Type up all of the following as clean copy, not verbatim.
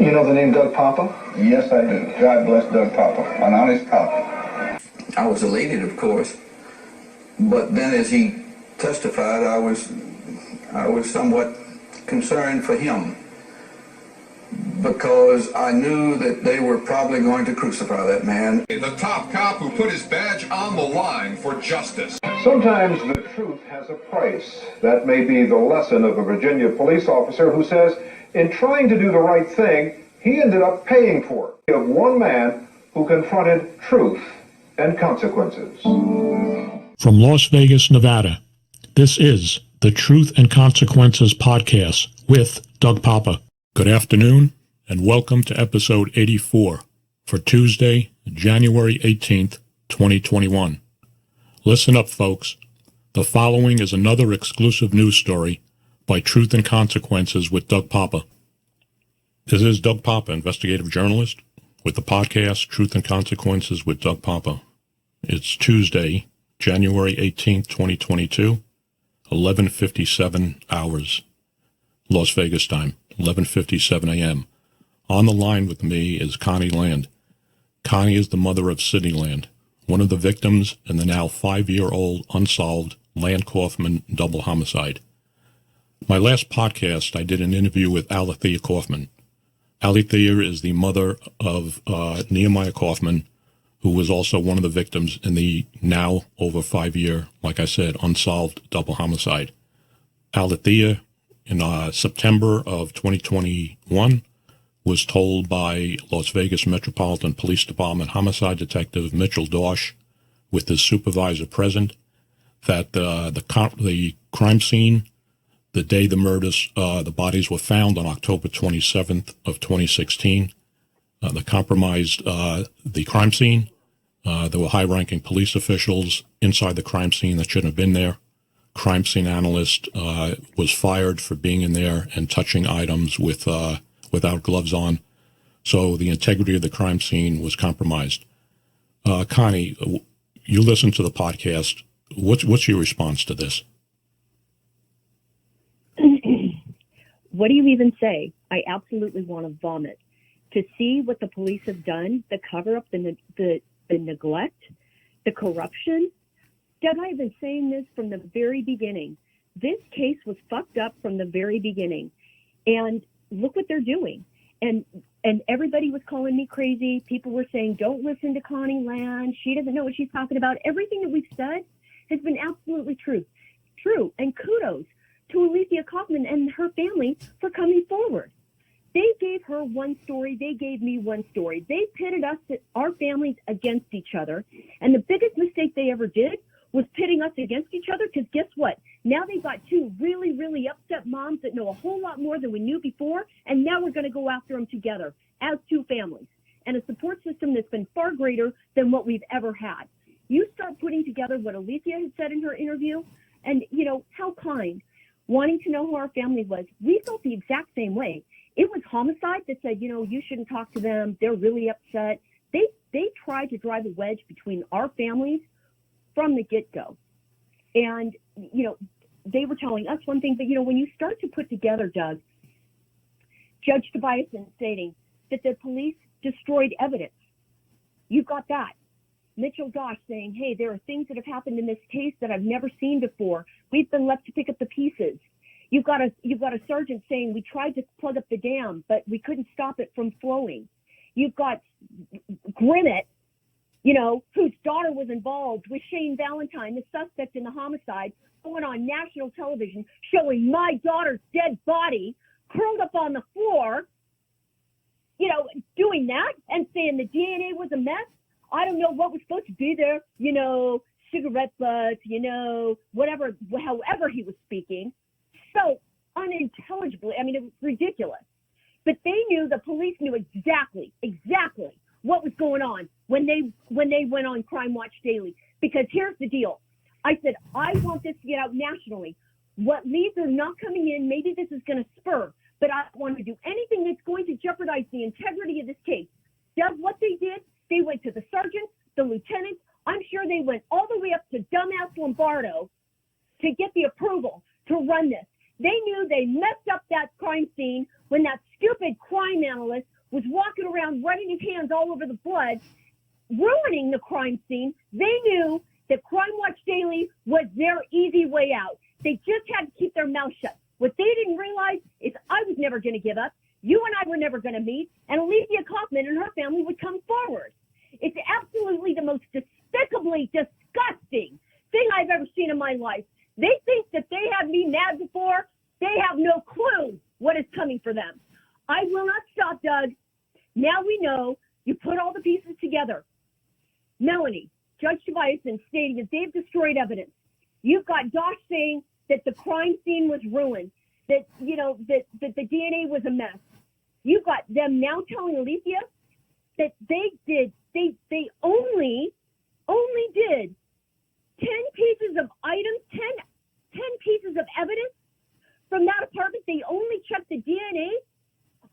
You know the name Doug Poppa? Yes, I do. God bless Doug Poppa, an honest cop. I was elated, of course, but then as he testified, I was somewhat concerned for him because I knew that they were probably going to crucify that man. The top cop who put his badge on the line for justice. Sometimes the truth has a price. That may be the lesson of a Virginia police officer who says in trying to do the right thing, he ended up paying for it. Of one man who confronted truth and consequences. From Las Vegas, Nevada, this is the Truth and Consequences podcast with Doug Poppa. Good afternoon and welcome to episode 84 for Tuesday, January 18th, 2021. Listen up, folks. The following is another exclusive news story by Truth and Consequences with Doug Poppa. This is Doug Poppa, investigative journalist, with the podcast Truth and Consequences with Doug Poppa. It's Tuesday, January 18th, 2022, 11:57 hours, Las Vegas time, 11:57 a.m. On the line with me is Connie Land. Connie is the mother of Sydney Land, one of the victims in the now 5-year-old unsolved Land Kaufman double homicide. My last podcast, I did an interview with Alethea Kaufman. Alethea is the mother of Nehemiah Kaufman, who was also one of the victims in the now over 5-year, like I said, unsolved double homicide. Alethea, in September of 2021, was told by Las Vegas Metropolitan Police Department homicide detective Mitchell Dosh, with his supervisor present, that the crime scene, the day the murders, the bodies were found on October 27th of 2016, they compromised the crime scene. There were high-ranking police officials inside the crime scene that shouldn't have been there. Crime scene analyst was fired for being in there and touching items without gloves on. So the integrity of the crime scene was compromised. Connie, you listened to the podcast. What's your response to this? What do you even say? I absolutely want to vomit. To see what the police have done, the cover-up, the neglect, the corruption. Doug, I've been saying this from the very beginning. This case was fucked up from the very beginning. And look what they're doing. And everybody was calling me crazy. People were saying, don't listen to Connie Land. She doesn't know what she's talking about. Everything that we've said has been absolutely true. And kudos to Alethea Kaufman and her family for coming forward. They gave her one story. They gave me one story. They pitted us, our families, against each other. And the biggest mistake they ever did was pitting us against each other, because guess what? Now they've got two really, really upset moms that know a whole lot more than we knew before, and now we're going to go after them together as two families, and a support system that's been far greater than what we've ever had. You start putting together what Alethea had said in her interview, and, you know, how kind, wanting to know who our family was. We felt the exact same way. It was homicide that said, you know, you shouldn't talk to them. They're really upset. They tried to drive a wedge between our families from the get-go. And, you know, they were telling us one thing, but, you know, when you start to put together, Doug, Judge Tobias stating that the police destroyed evidence. You've got that. Mitchell Dosh saying, hey, there are things that have happened in this case that I've never seen before. We've been left to pick up the pieces. You've got a sergeant saying we tried to plug up the dam, but we couldn't stop it from flowing. You've got Grimmett, you know, whose daughter was involved with Shane Valentine, the suspect in the homicide, going on national television showing my daughter's dead body curled up on the floor, you know, doing that and saying the DNA was a mess. I don't know what was supposed to be there, you know, cigarette butts, you know, whatever, however he was speaking. So unintelligibly, I mean, it was ridiculous. But they knew, the police knew exactly what was going on when they went on Crime Watch Daily. Because here's the deal. I said, I want this to get out nationally. What leads are not coming in, maybe this is going to spur, but I don't want to do anything that's going to jeopardize the integrity of this case. Doug, what they did, they went to the sergeants, the lieutenants. I'm sure they went all the way up to dumbass Lombardo to get the approval to run this. They knew they messed up that crime scene when that stupid crime analyst had ruining the crime scene. They knew that Crime Watch Daily was their easy way out. They just had to keep their mouth shut. What they didn't realize is I was never going to give up. You and I were never going to meet, and Alicia Kaufman and her family would come forward. It's absolutely the most despicably disgusting thing I've ever seen in my life. They think that they have me mad before. They have no clue what is coming for them. I will not stop, Doug. Now we know you put all the pieces together. Melanie, Judge Tobiasen stating that they've destroyed evidence. You've got Dosh saying that the crime scene was ruined, that, that the DNA was a mess. You've got them now telling Alicia that they only did 10 pieces of items, 10 pieces of evidence from that apartment. They only checked the DNA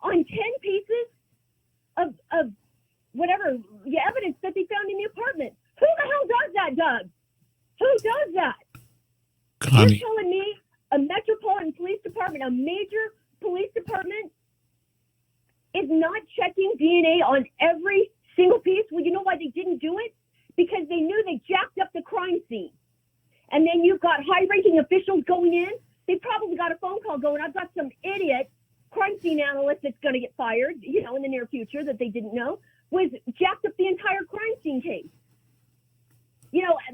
on 10 pieces of whatever the evidence that they found in the apartment. Who the hell does that, Doug? Who does that? Connie. You're telling me a Metropolitan Police Department, a major police department, is not checking DNA on every single piece? Well, you know why they didn't do it? Because they knew they jacked up the crime scene. And then you've got high-ranking officials going in. They probably got a phone call going, I've got some idiot crime scene analyst that's going to get fired, in the near future that they didn't know, was jacked up the entire crime scene case.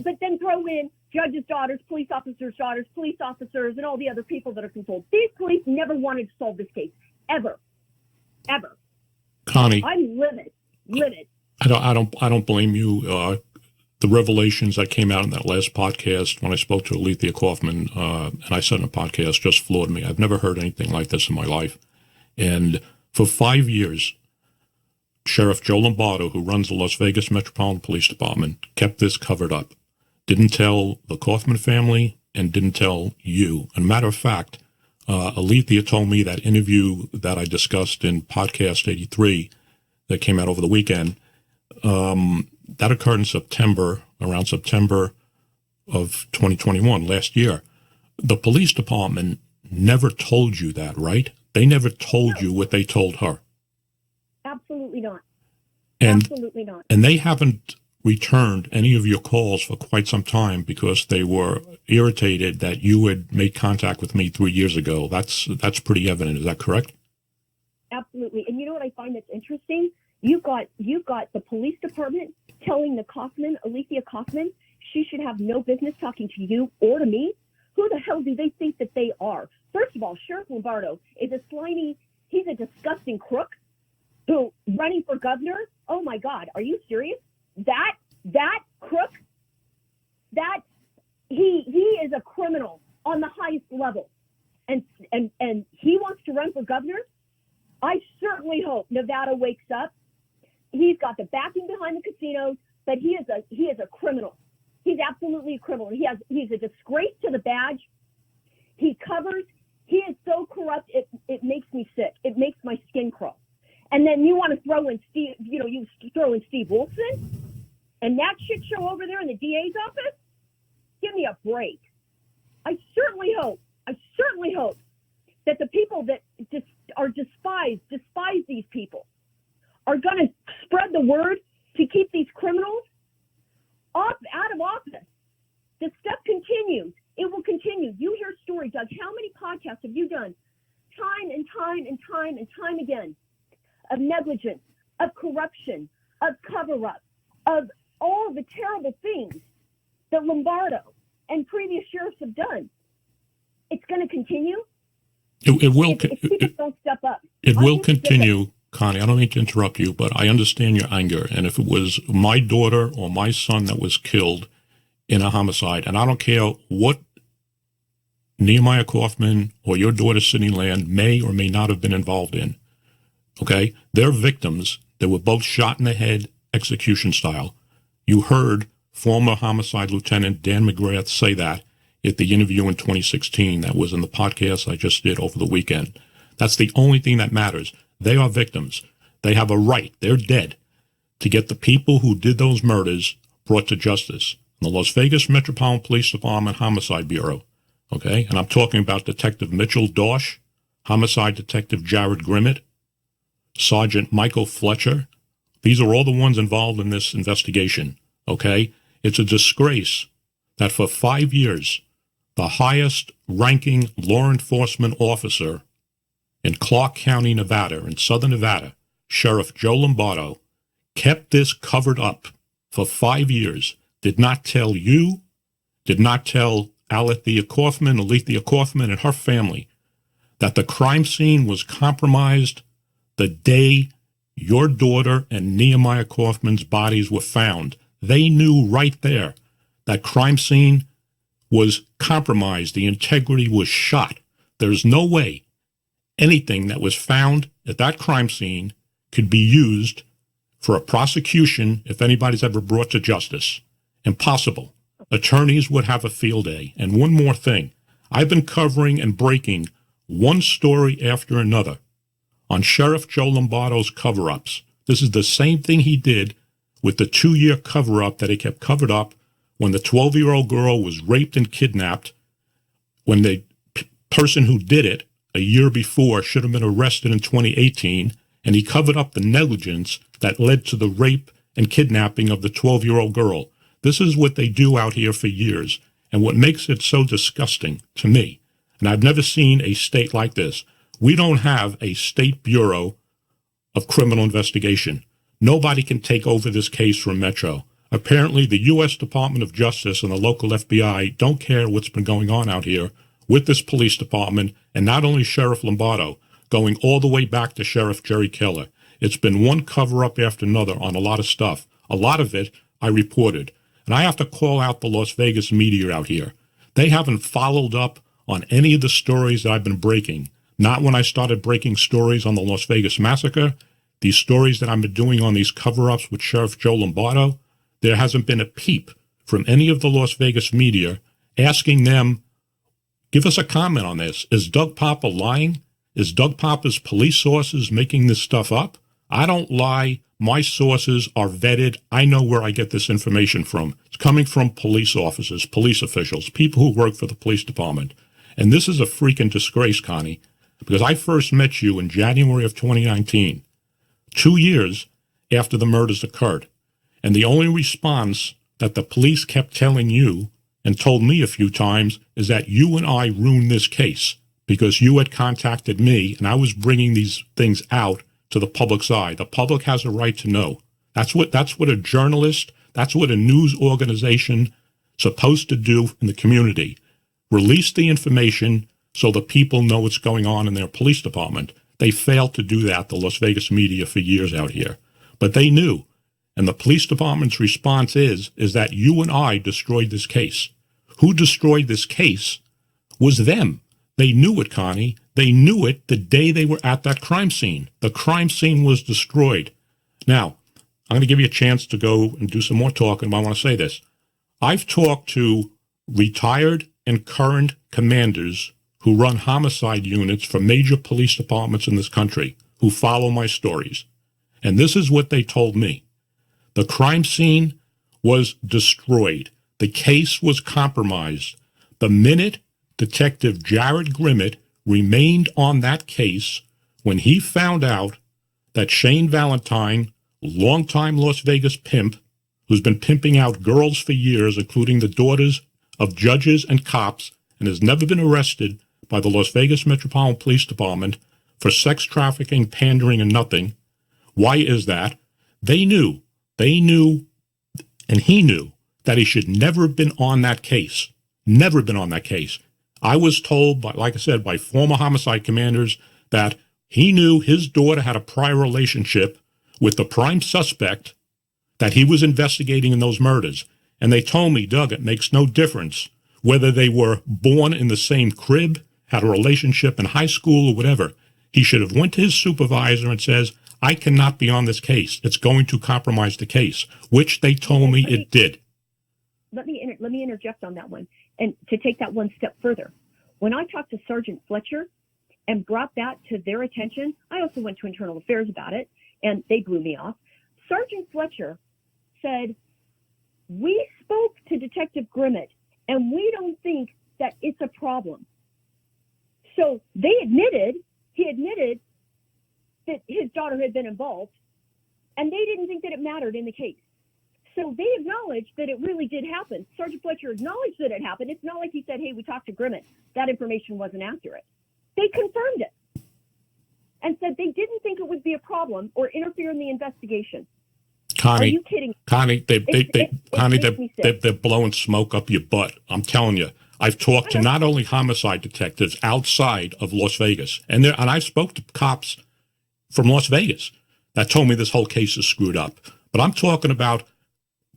But then throw in judges' daughters, police officers' daughters, police officers, and all the other people that are controlled. These police never wanted to solve this case, ever. Connie, I'm livid. I don't blame you. The revelations that came out in that last podcast when I spoke to Alethea Kaufman, and I said in a podcast, just floored me. I've never heard anything like this in my life. And for 5 years, Sheriff Joe Lombardo, who runs the Las Vegas Metropolitan Police Department, kept this covered up. Didn't tell the Kaufman family and didn't tell you. And matter of fact, Alethea told me that interview that I discussed in podcast 83 that came out over the weekend, that occurred in September, around September of 2021, last year. The police department never told you that, right? They never told you what they told her. Absolutely not. Absolutely not. And they haven't returned any of your calls for quite some time because they were irritated that you had made contact with me 3 years ago. That's pretty evident. Is that correct? Absolutely. And you know what I find that's interesting? You've got the police department telling the Kaufman, Alethea Kaufman, she should have no business talking to you or to me. Who the hell do they think that they are? First of all, Sheriff Lombardo is he's a disgusting crook who running for governor. Oh my God, are you serious? That crook, he is a criminal on the highest level. And he wants to run for governor. I certainly hope Nevada wakes up. He's got the backing behind the casinos, but he is a criminal. He's absolutely a criminal. He's a disgrace to the badge. He is so corrupt, it makes me sick. It makes my skin crawl. And then you want to throw in Steve Wilson and that shit show over there in the DA's office? Give me a break. I certainly hope that the people that despise these people are going to spread the word to keep these criminals out of office. The stuff continues. It will continue. You hear stories, Doug. How many podcasts have you done time and time again of negligence, of corruption, of cover-up, of all the terrible things that Lombardo and previous sheriffs have done? It's going to continue. It will. If people don't step up. It will continue, Connie. I don't mean to interrupt you, but I understand your anger. And if it was my daughter or my son that was killed in a homicide, and I don't care what Nehemiah Kaufman or your daughter Connie Land may or may not have been involved in, okay? They're victims. They were both shot in the head, execution style. You heard former homicide lieutenant Dan McGrath say that at the interview in 2016 that was in the podcast I just did over the weekend. That's the only thing that matters. They are victims. They have a right, they're dead, to get the people who did those murders brought to justice. The Las Vegas Metropolitan Police Department Homicide Bureau, okay? And I'm talking about Detective Mitchell Dosh, Homicide Detective Jared Grimmett, Sergeant Michael Fletcher, These are all the ones involved in this investigation, okay? It's a disgrace that for 5 years, the highest ranking law enforcement officer in Clark County, Nevada, in southern Nevada, Sheriff Joe Lombardo, kept this covered up for 5 years, did not tell you, did not tell Alethea Kaufman and her family that the crime scene was compromised the day your daughter and Nehemiah Kaufman's bodies were found. They knew right there that crime scene was compromised. The integrity was shot. There's no way anything that was found at that crime scene could be used for a prosecution if anybody's ever brought to justice. Impossible. Attorneys would have a field day. And one more thing. I've been covering and breaking one story after another on Sheriff Joe Lombardo's cover-ups. This is the same thing he did with the 2-year cover-up that he kept covered up when the 12-year-old girl was raped and kidnapped, when the person who did it a year before should have been arrested in 2018, and he covered up the negligence that led to the rape and kidnapping of the 12-year-old girl. This is what they do out here for years, and what makes it so disgusting to me, and I've never seen a state like this, we don't have a state bureau of criminal investigation. Nobody can take over this case from Metro. Apparently, the U.S. Department of Justice and the local FBI don't care what's been going on out here with this police department, and not only Sheriff Lombardo, going all the way back to Sheriff Jerry Keller. It's been one cover-up after another on a lot of stuff. A lot of it I reported. And I have to call out the Las Vegas media out here. They haven't followed up on any of the stories that I've been breaking. Not when I started breaking stories on the Las Vegas massacre, these stories that I've been doing on these cover-ups with Sheriff Joe Lombardo. There hasn't been a peep from any of the Las Vegas media asking them, give us a comment on this. Is Doug Poppa lying? Is Doug Poppa's police sources making this stuff up? I don't lie. My sources are vetted. I know where I get this information from. It's coming from police officers, police officials, people who work for the police department. And this is a freaking disgrace, Connie, because I first met you in January of 2019, 2 years after the murders occurred. And the only response that the police kept telling you and told me a few times is that you and I ruined this case because you had contacted me and I was bringing these things out to the public's eye. The public has a right to know. That's what a journalist, that's what a news organization supposed to do in the community. Release the information so the people know what's going on in their police department. They failed to do that, the Las Vegas media, for years out here. But they knew. And the police department's response is that you and I destroyed this case. Who destroyed this case was them. They knew it, Connie. They knew it the day they were at that crime scene. The crime scene was destroyed. Now, I'm going to give you a chance to go and do some more talking, but I want to say this. I've talked to retired and current commanders who run homicide units for major police departments in this country who follow my stories. And this is what they told me. The crime scene was destroyed. The case was compromised. The minute Detective Jared Grimmett remained on that case, when he found out that Shane Valentine, longtime Las Vegas pimp, who's been pimping out girls for years, including the daughters of judges and cops, and has never been arrested by the Las Vegas Metropolitan Police Department for sex trafficking, pandering, and nothing. Why is that? They knew, and he knew that he should never have been on that case. Never been on that case. I was told, like I said, by former homicide commanders that he knew his daughter had a prior relationship with the prime suspect that he was investigating in those murders. And they told me, Doug, it makes no difference whether they were born in the same crib, had a relationship in high school or whatever. He should have went to his supervisor and says, I cannot be on this case. It's going to compromise the case, which they told me it did. Let me interject on that one. And to take that one step further, when I talked to Sergeant Fletcher and brought that to their attention, I also went to Internal Affairs about it, and they blew me off. Sergeant Fletcher said, we spoke to Detective Grimmett, and we don't think that it's a problem. So he admitted that his daughter had been involved, and they didn't think that it mattered in the case. So they acknowledged that it really did happen. Sergeant Fletcher acknowledged that it happened. It's not like he said, hey, we talked to Grimmett. That information wasn't accurate. They confirmed it and said they didn't think it would be a problem or interfere in the investigation. Connie, are you kidding? Connie, they're blowing smoke up your butt. I'm telling you. I've talked to not only homicide detectives outside of Las Vegas, and I spoke to cops from Las Vegas that told me this whole case is screwed up. But I'm talking about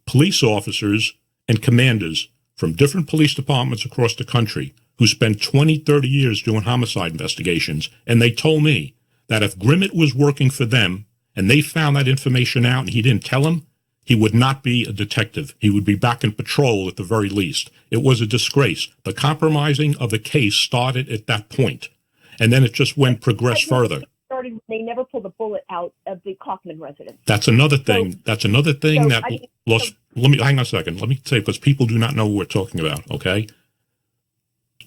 police officers and commanders from different police departments across the country who spent 20, 30 years doing homicide investigations, and they told me that if Grimmett was working for them and they found that information out and he didn't tell them, he would not be a detective. He would be back in patrol at the very least. It was a disgrace. The compromising of the case started at that point, and then it just progressed further. They never pulled a bullet out of the Kaufman residence. That's another thing. Let me hang on a second. Let me say, because people do not know what we're talking about, okay?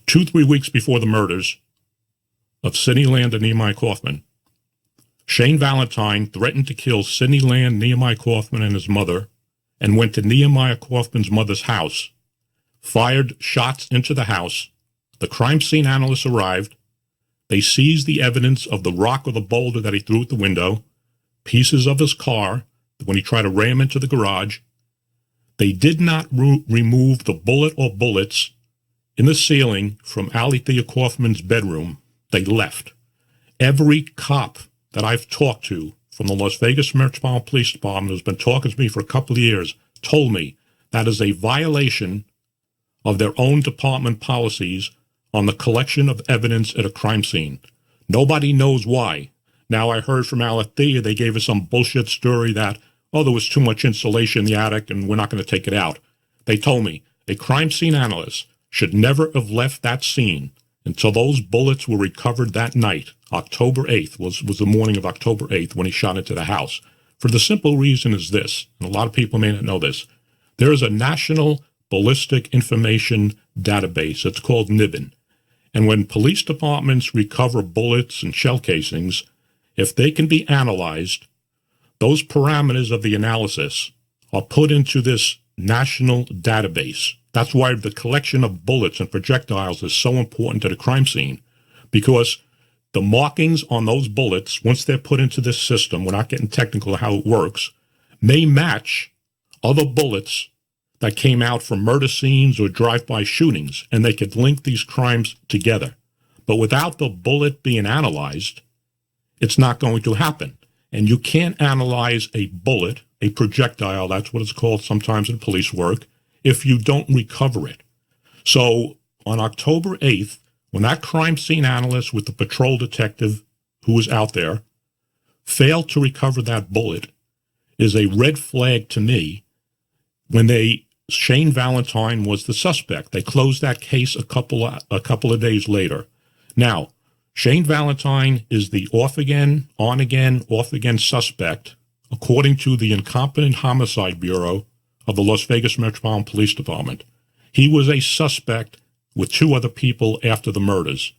2-3 weeks before the murders of Connie Land and Nehemiah Kaufman, Shane Valentine threatened to kill Connie Land, Nehemiah Kaufman, and his mother, and went to Nehemiah Kaufman's mother's house, fired shots into the house. The crime scene analysts arrived. They seized the evidence of the rock or the boulder that he threw at the window, pieces of his car when he tried to ram into the garage. They did not remove the bullet or bullets in the ceiling from Alethea Kaufman's bedroom. They left. Every cop that I've talked to from the Las Vegas Metropolitan Police Department, who's been talking to me for a couple of years, told me that is a violation of their own department policies on the collection of evidence at a crime scene. Nobody knows why. Now, I heard from Alethea they gave us some bullshit story that, there was too much insulation in the attic and we're not going to take it out. They told me a crime scene analyst should never have left that scene until those bullets were recovered that night. October 8th was the morning of October 8th when he shot into the house. For the simple reason is this, and a lot of people may not know this, there is a National Ballistic Information Database. It's called NIBIN. And when police departments recover bullets and shell casings, if they can be analyzed, those parameters of the analysis are put into this national database. That's why the collection of bullets and projectiles is so important to the crime scene, because the markings on those bullets, once they're put into this system, we're not getting technical how it works, may match other bullets that came out from murder scenes or drive-by shootings, and they could link these crimes together. But without the bullet being analyzed, it's not going to happen. And you can't analyze a bullet, a projectile, that's what it's called sometimes in police work, if you don't recover it. So on October 8th, when that crime scene analyst with the patrol detective who was out there failed to recover that bullet, is a red flag to me. When Shane Valentine was the suspect, they closed that case a couple of days later. Now, Shane Valentine is the off-again, on-again, off-again suspect, according to the Incompetent Homicide Bureau of the Las Vegas Metropolitan Police Department. He was a suspect with 2 other people after the murders,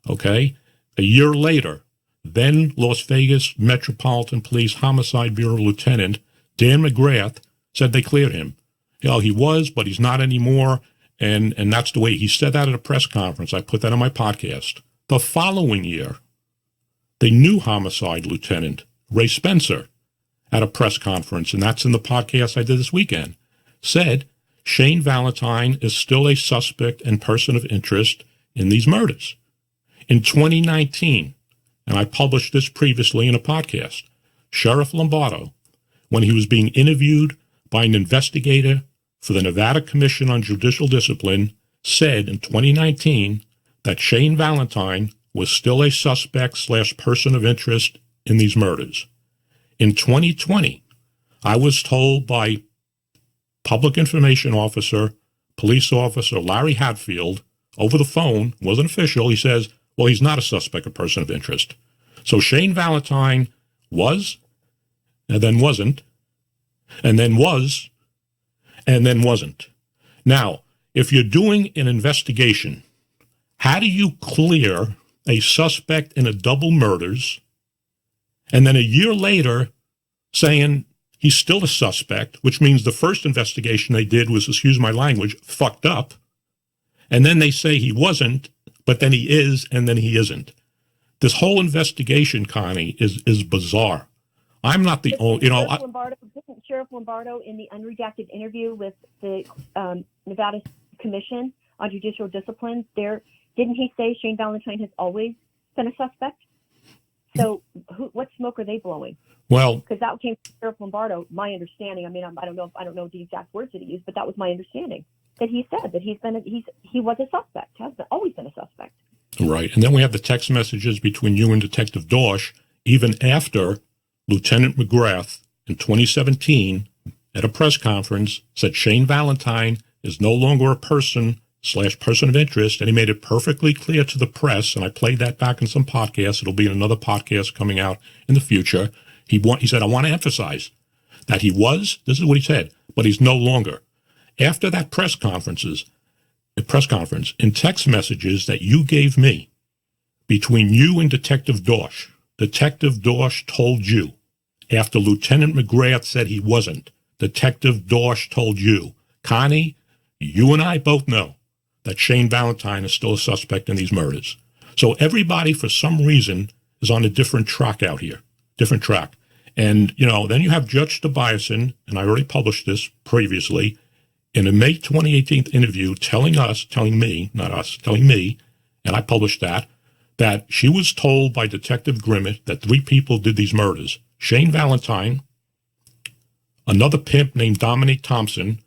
okay? A year later, then Las Vegas Metropolitan Police Homicide Bureau Lieutenant Dan McGrath said they cleared him. He was, but he's not anymore, and that's the way he said that at a press conference. I put that on my podcast. The following year, the new homicide lieutenant, Ray Spencer, at a press conference, and that's in the podcast I did this weekend, said Shane Valentine is still a suspect and person of interest in these murders. In 2019, and I published this previously in a podcast, Sheriff Lombardo, when he was being interviewed by an investigator for the Nevada Commission on Judicial Discipline, said in 2019 that Shane Valentine was still a suspect / person of interest in these murders. In 2020, I was told by Public Information Officer, Police Officer Larry Hatfield, over the phone, wasn't official, he says, well, he's not a suspect or person of interest. So Shane Valentine was, and then wasn't, and then was, and then wasn't. Now, if you're doing an investigation, how do you clear a suspect in a double murders, and then a year later, saying he's still a suspect, which means the first investigation they did was, excuse my language, fucked up. And then they say he wasn't, but then he is, and then he isn't. This whole investigation, Connie, is bizarre. I'm not the only, Didn't Sheriff Lombardo, in the unredacted interview with the Nevada Commission on Judicial Discipline, didn't he say Shane Valentine has always been a suspect? So what smoke are they blowing? Well, because that came from Sheriff Lombardo. My understanding. I mean, I don't know the exact words that he used, but that was my understanding. That he said that he was a suspect, always been a suspect. Right, and then we have the text messages between you and Detective Dorsch, even after Lieutenant McGrath in 2017 at a press conference said Shane Valentine is no longer a person of interest, and he made it perfectly clear to the press, and I played that back in some podcasts. It'll be in another podcast coming out in the future. He said, I want to emphasize that he was, this is what he said, but he's no longer. After that press conference, in text messages that you gave me between you and Detective Dorsch told you, after Lieutenant McGrath said he wasn't, Detective Dorsch told you, Connie, you and I both know that Shane Valentine is still a suspect in these murders. So everybody, for some reason, is on a different track out here, different track. And, then you have Judge Tobiasen, and I already published this previously, in a May 2018 interview telling me, and I published that she was told by Detective Grimmett that 3 people did these murders. Shane Valentine, another pimp named Dominique Thompson,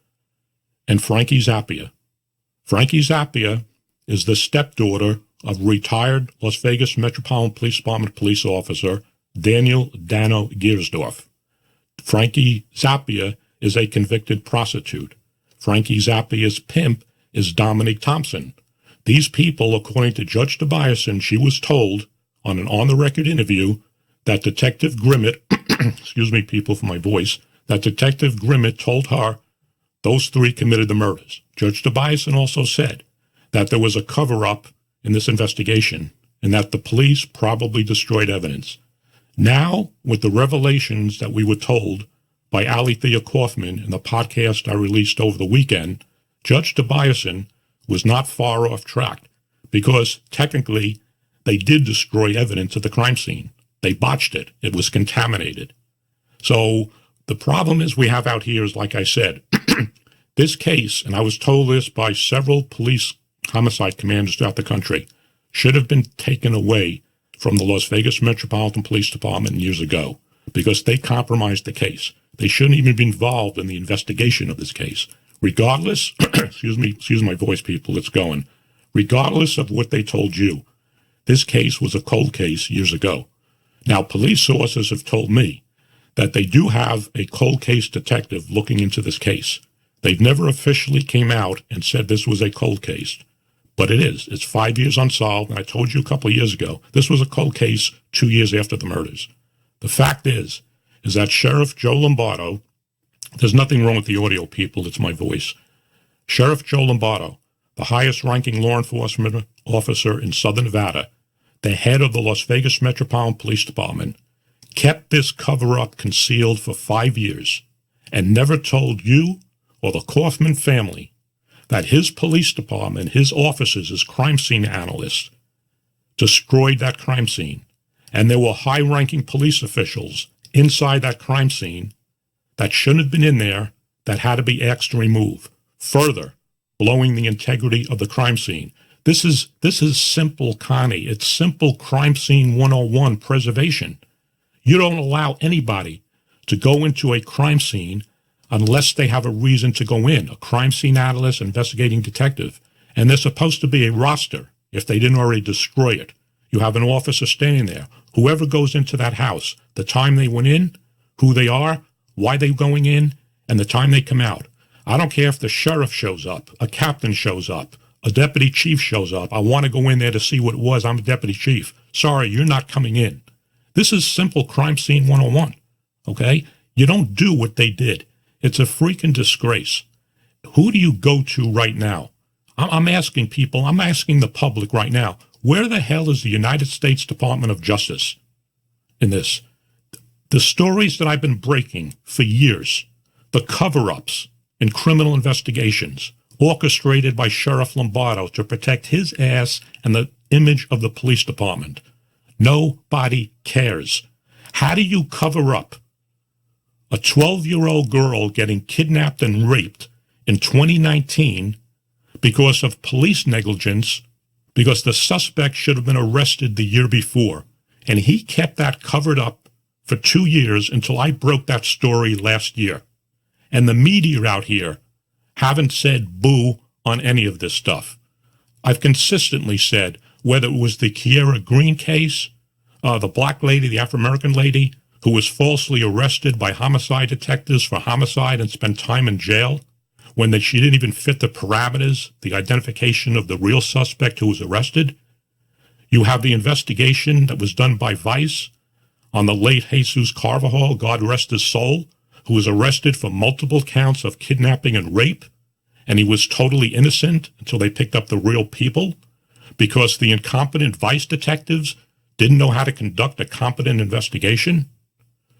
and Frankie Zappia. Frankie Zappia is the stepdaughter of retired Las Vegas Metropolitan Police Department police officer Daniel Dano Giersdorf. Frankie Zappia is a convicted prostitute. Frankie Zappia's pimp is Dominique Thompson. These people, according to Judge Tobiasen, she was told on an on-the-record interview that Detective Grimmett, excuse me, people, for my voice, that Detective Grimmett told her those 3 committed the murders. Judge Tobiasen also said that there was a cover-up in this investigation and that the police probably destroyed evidence. Now, with the revelations that we were told by Alethea Kaufman in the podcast I released over the weekend, Judge Tobiasen was not far off track because technically they did destroy evidence at the crime scene. They botched it. It was contaminated. So the problem is we have out here is, like I said, this case, and I was told this by several police homicide commanders throughout the country, should have been taken away from the Las Vegas Metropolitan Police Department years ago because they compromised the case. They shouldn't even be involved in the investigation of this case. Regardless, excuse my voice, people, it's going. Regardless of what they told you, this case was a cold case years ago. Now, police sources have told me that they do have a cold case detective looking into this case. They've never officially came out and said this was a cold case, but it is. It's 5 years unsolved, and I told you a couple of years ago, this was a cold case 2 years after the murders. The fact is that Sheriff Joe Lombardo, there's nothing wrong with the audio, people, it's my voice. Sheriff Joe Lombardo, the highest-ranking law enforcement officer in Southern Nevada, the head of the Las Vegas Metropolitan Police Department, kept this cover-up concealed for 5 years and never told you or the Kaufman family that his police department, his officers as crime scene analysts, destroyed that crime scene. And there were high-ranking police officials inside that crime scene that shouldn't have been in there that had to be asked to remove, further blowing the integrity of the crime scene. This is simple, Connie. It's simple crime scene 101 preservation. You don't allow anybody to go into a crime scene unless they have a reason to go in, a crime scene analyst, investigating detective. And there's supposed to be a roster if they didn't already destroy it. You have an officer standing there. Whoever goes into that house, the time they went in, who they are, why they're going in, and the time they come out. I don't care if the sheriff shows up, a captain shows up, a deputy chief shows up. I want to go in there to see what it was. I'm a deputy chief. Sorry, you're not coming in. This is simple crime scene 101, okay? You don't do what they did. It's a freaking disgrace. Who do you go to right now? I'm asking people, I'm asking the public right now, where the hell is the United States Department of Justice in this? The stories that I've been breaking for years, the cover-ups in criminal investigations, orchestrated by Sheriff Lombardo to protect his ass and the image of the police department. Nobody cares. How do you cover up a 12-year-old girl getting kidnapped and raped in 2019 because of police negligence, because the suspect should have been arrested the year before? And he kept that covered up for 2 years until I broke that story last year. And the media out here haven't said boo on any of this stuff. I've consistently said, whether it was the Kiera Green case, the black lady, the Afro-American lady, who was falsely arrested by homicide detectives for homicide and spent time in jail when she didn't even fit the parameters, the identification of the real suspect who was arrested. You have the investigation that was done by Vice on the late Jesus Carvajal, God rest his soul, who was arrested for multiple counts of kidnapping and rape, and he was totally innocent until they picked up the real people because the incompetent Vice detectives didn't know how to conduct a competent investigation.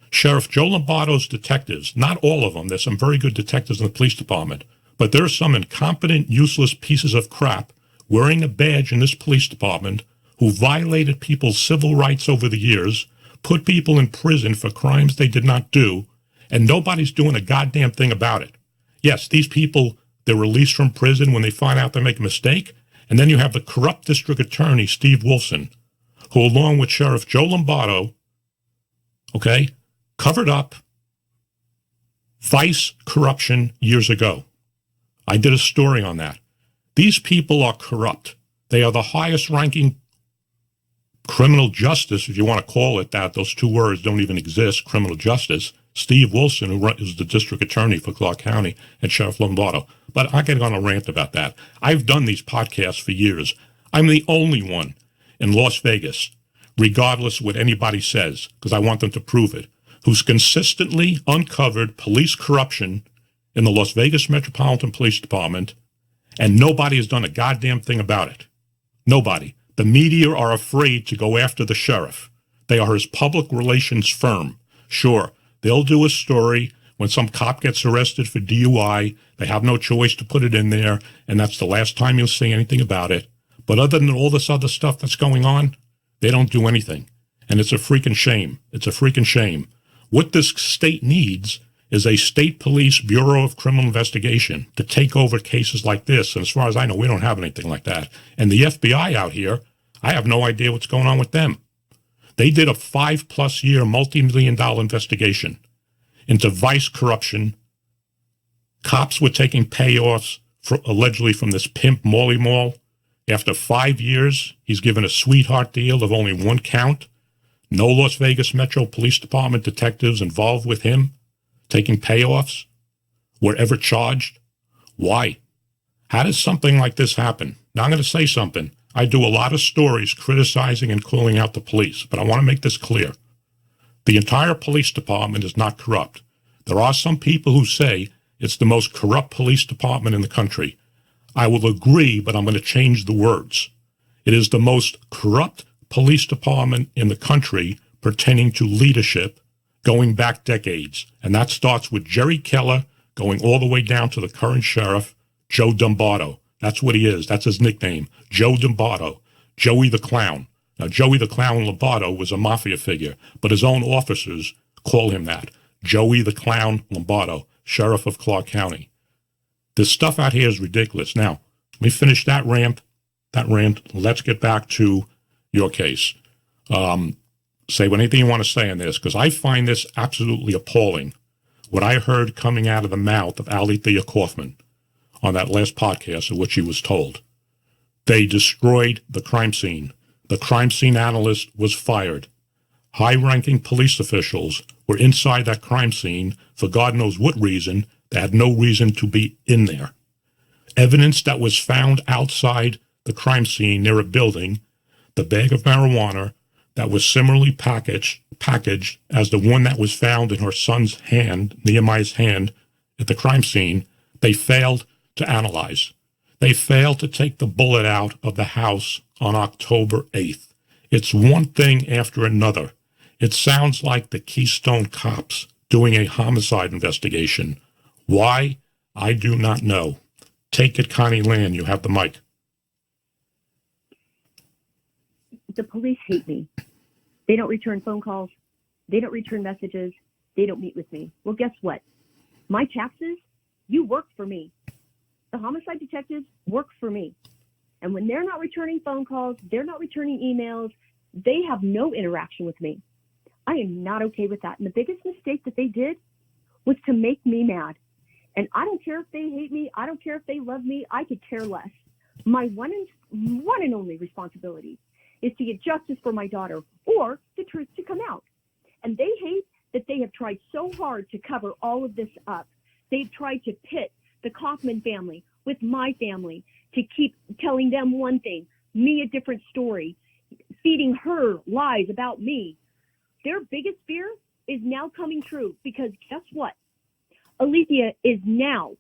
Sheriff Joe Lombardo's detectives, not all of them, there's some very good detectives in the police department, but there are some incompetent, useless pieces of crap wearing a badge in this police department who violated people's civil rights over the years, put people in prison for crimes they did not do, and nobody's doing a goddamn thing about it. Yes, these people, they're released from prison when they find out they make a mistake, and then you have the corrupt district attorney, Steve Wilson, who, along with Sheriff Joe Lombardo, covered up Vice corruption years ago. I did a story on that. These people are corrupt. They are the highest-ranking criminal justice, if you want to call it that. Those two words don't even exist, criminal justice. Steve Wilson, who is the district attorney for Clark County, and Sheriff Lombardo. But I get on a rant about that. I've done these podcasts for years. I'm the only one in Las Vegas, regardless of what anybody says, because I want them to prove it, who's consistently uncovered police corruption in the Las Vegas Metropolitan Police Department, and nobody has done a goddamn thing about it. Nobody. The media are afraid to go after the sheriff. They are his public relations firm. Sure, they'll do a story when some cop gets arrested for DUI. They have no choice to put it in there, and that's the last time you'll see anything about it. But other than all this other stuff that's going on, they don't do anything. And it's a freaking shame. It's a freaking shame. What this state needs is a state police bureau of criminal investigation to take over cases like this. And as far as I know, we don't have anything like that. And the FBI out here, I have no idea what's going on with them. They did a 5+ year, multi-million-dollar investigation into Vice corruption. Cops were taking payoffs allegedly from this pimp Molly Mall. After 5 years, he's given a sweetheart deal of only 1 count. No Las Vegas Metro Police Department detectives involved with him taking payoffs were ever charged. Why? How does something like this happen? Now I'm going to say something. I do a lot of stories criticizing and calling out the police, but I want to make this clear. The entire police department is not corrupt. There are some people who say it's the most corrupt police department in the country. I will agree, but I'm going to change the words. It is the most corrupt police department in the country pertaining to leadership going back decades. And that starts with Jerry Keller going all the way down to the current sheriff, Joe Lombardo. That's what he is. That's his nickname, Joe Lombardo, Joey the Clown. Now, Joey the Clown Lombardo was a mafia figure, but his own officers call him that, Joey the Clown Lombardo, sheriff of Clark County. This stuff out here is ridiculous. Now, let me finish that rant. Let's get back to your case. Say anything you want to say on this, because I find this absolutely appalling, what I heard coming out of the mouth of Alethea Kaufman on that last podcast of which she was told. They destroyed the crime scene. The crime scene analyst was fired. High-ranking police officials were inside that crime scene for God knows what reason. They had no reason to be in there. Evidence that was found outside the crime scene near a building, the bag of marijuana that was similarly packaged as the one that was found in her son's hand, Nehemiah's hand, at the crime scene, they failed to analyze. They failed to take the bullet out of the house on October 8th. It's one thing after another. It sounds like the Keystone Cops doing a homicide investigation. Why? I do not know. Take it, Connie Land. You have the mic. The police hate me. They don't return phone calls. They don't return messages. They don't meet with me. Well, guess what? My taxes, you work for me. The homicide detectives work for me. And when they're not returning phone calls, they're not returning emails, they have no interaction with me. I am not okay with that. And the biggest mistake that they did was to make me mad. And I don't care if they hate me. I don't care if they love me. I could care less. My one and only responsibility is to get justice for my daughter or the truth to come out. And they hate that they have tried so hard to cover all of this up. They've tried to pit the Kaufman family with my family to keep telling them one thing, me a different story, feeding her lies about me. Their biggest fear is now coming true because guess what? Alethea is now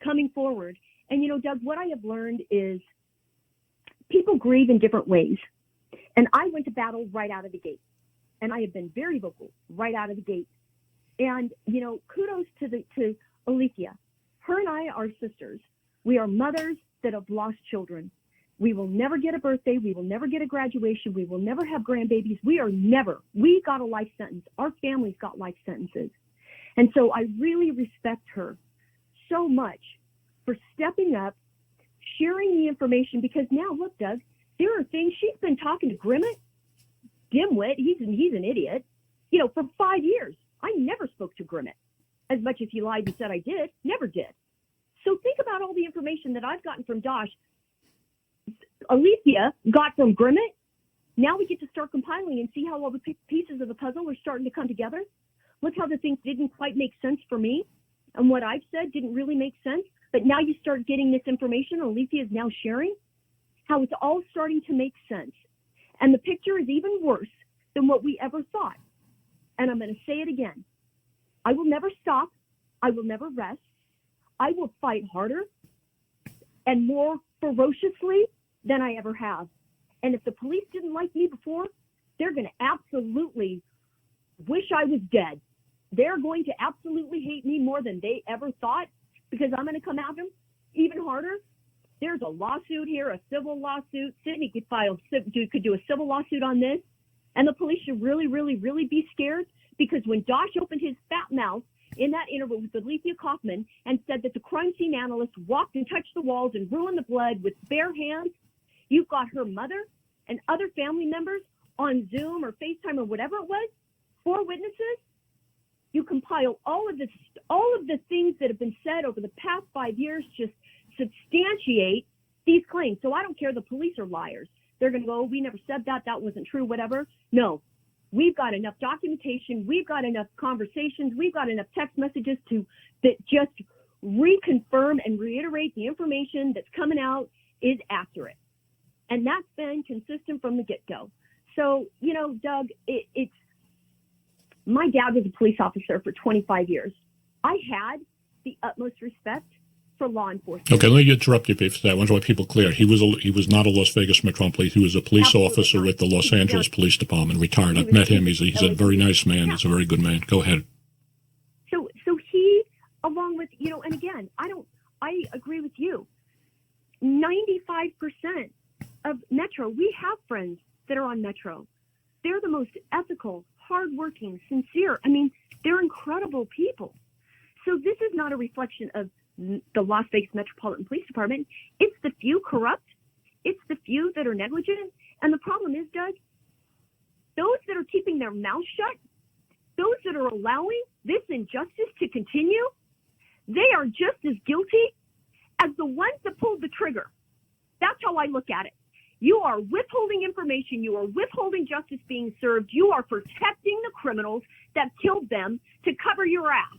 coming forward. And, you know, Doug, what I have learned is people grieve in different ways. And I went to battle right out of the gate. And I have been very vocal right out of the gate. And, you know, kudos to Alethea. Her and I are sisters. We are mothers that have lost children. We will never get a birthday. We will never get a graduation. We will never have grandbabies. We got a life sentence. Our families got life sentences. And so I really respect her so much for stepping up, sharing the information, because now, look, Doug, there are things she's been talking to Grimmett, dimwit, he's an idiot, you know, for 5 years. I never spoke to Grimmett as much as he lied and said I did, never did. So think about all the information that I've gotten from Dosh. Alethea got from Grimmett. Now we get to start compiling and see how all the pieces of the puzzle are starting to come together. Look how the things didn't quite make sense for me. And what I've said didn't really make sense. But now you start getting this information. Alethea is now sharing how it's all starting to make sense. And the picture is even worse than what we ever thought. And I'm going to say it again. I will never stop. I will never rest. I will fight harder and more ferociously than I ever have. And if the police didn't like me before, they're going to absolutely wish I was dead. They're going to absolutely hate me more than they ever thought because I'm going to come at them even harder. There's a lawsuit here, a civil lawsuit. Sydney could do a civil lawsuit on this. And the police should really, really, really be scared because when Dosh opened his fat mouth in that interview with Alethea Kaufman and said that the crime scene analyst walked and touched the walls and ruined the blood with bare hands, you've got her mother and other family members on Zoom or FaceTime or whatever it was, 4 witnesses. You compile all of the things that have been said over the past 5 years, just substantiate these claims. So I don't care. The police are liars. They're going to go, oh, we never said that. That wasn't true, whatever. No, we've got enough documentation. We've got enough conversations. We've got enough text messages that just reconfirm and reiterate the information that's coming out is accurate. And that's been consistent from the get-go. So, you know, Doug, it's my dad was a police officer for 25 years. I had the utmost respect for law enforcement. Okay, let me interrupt you for that. I want to make people clear. He was not a Las Vegas Metropolitan Police. He was a police Absolutely officer not. with the Los Angeles Police Department, retired. I've met him. He's a very nice man. He's a very good man. Go ahead. So he, along with, you know, and again, I agree with you. 95% of Metro, we have friends that are on Metro. They're the most ethical, hardworking, sincere. I mean, they're incredible people. So this is not a reflection of the Las Vegas Metropolitan Police Department. It's the few corrupt. It's the few that are negligent. And the problem is, Doug, those that are keeping their mouth shut, those that are allowing this injustice to continue, they are just as guilty as the ones that pulled the trigger. That's how I look at it. You are withholding information. You are withholding justice being served. You are protecting the criminals that killed them to cover your ass.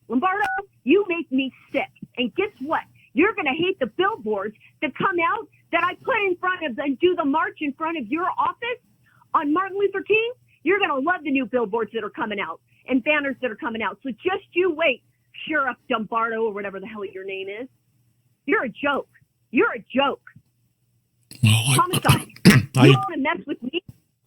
Lombardo, you make me sick. And guess what? You're going to hate the billboards that come out that I put in front of and do the march in front of your office on Martin Luther King. You're going to love the new billboards that are coming out and banners that are coming out. So just you wait, Sheriff Lombardo or whatever the hell your name is. You're a joke. You're a joke. Well, Homicide. You want to mess with me?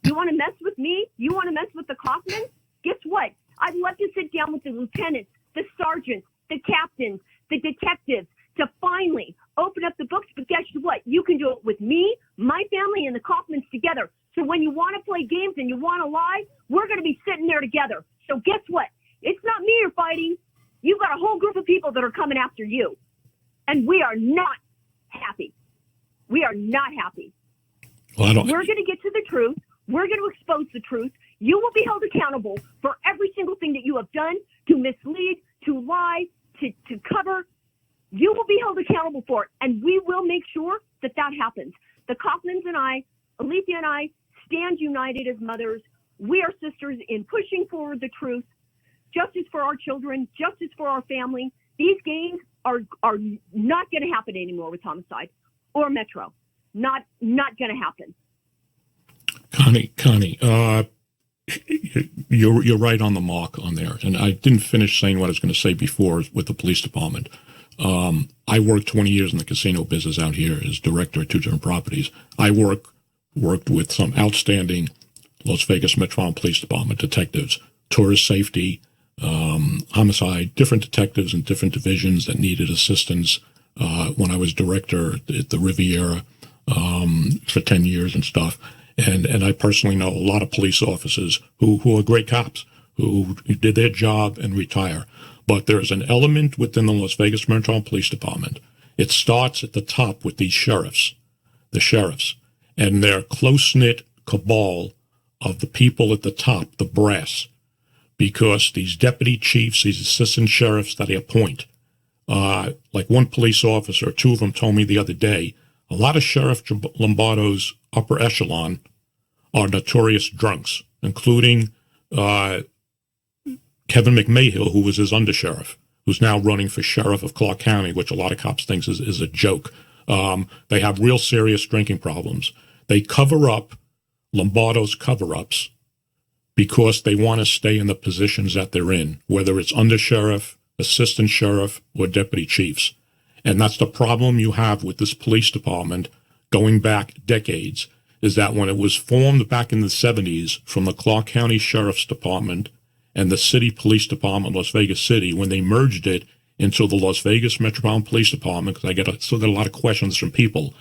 You want to mess with me? You want to mess with the Kaufmans? Guess what? I'd love to sit down with the lieutenants, the sergeants, the captains, the detectives to finally open up the books. But guess what? You can do it with me, my family, and the Kaufmans together. So when you want to play games and you want to lie, we're going to be sitting there together. So guess what? It's not me you're fighting. You've got a whole group of people that are coming after you. And we are not happy. We are not happy. Well, We're going to get to the truth. We're going to expose the truth. You will be held accountable for every single thing that you have done to mislead, to lie, to cover. You will be held accountable for it, and we will make sure that that happens. The Kaufmans and I, Alethea and I, stand united as mothers. We are sisters in pushing forward the truth, justice for our children, justice for our family. These games are not going to happen anymore with homicide or Metro. Not going to happen. Connie, you're right on the mark on there. And I didn't finish saying what I was going to say before with the police department. I worked 20 years in the casino business out here as director at 2 different properties. I worked with some outstanding Las Vegas Metropolitan Police Department detectives, tourist safety, homicide, different detectives in different divisions that needed assistance. When I was director at the Riviera for 10 years and stuff. And I personally know a lot of police officers who are great cops, who did their job and retire. But there's an element within the Las Vegas Metropolitan Police Department. It starts at the top with these sheriffs, and their close-knit cabal of the people at the top, the brass, because these deputy chiefs, these assistant sheriffs that they appoint, like one police officer, 2 of them told me the other day, a lot of Sheriff Lombardo's upper echelon are notorious drunks, including Kevin McMahill, who was his undersheriff, who's now running for sheriff of Clark County, which a lot of cops think is a joke. They have real serious drinking problems. They cover up Lombardo's cover-ups because they want to stay in the positions that they're in, whether it's undersheriff, assistant sheriff, or deputy chiefs. And that's the problem you have with this police department going back decades, is that when it was formed back in the 70s from the Clark County Sheriff's Department and the City Police Department, Las Vegas City, when they merged it into the Las Vegas Metropolitan Police Department, because I still get a lot of questions from people,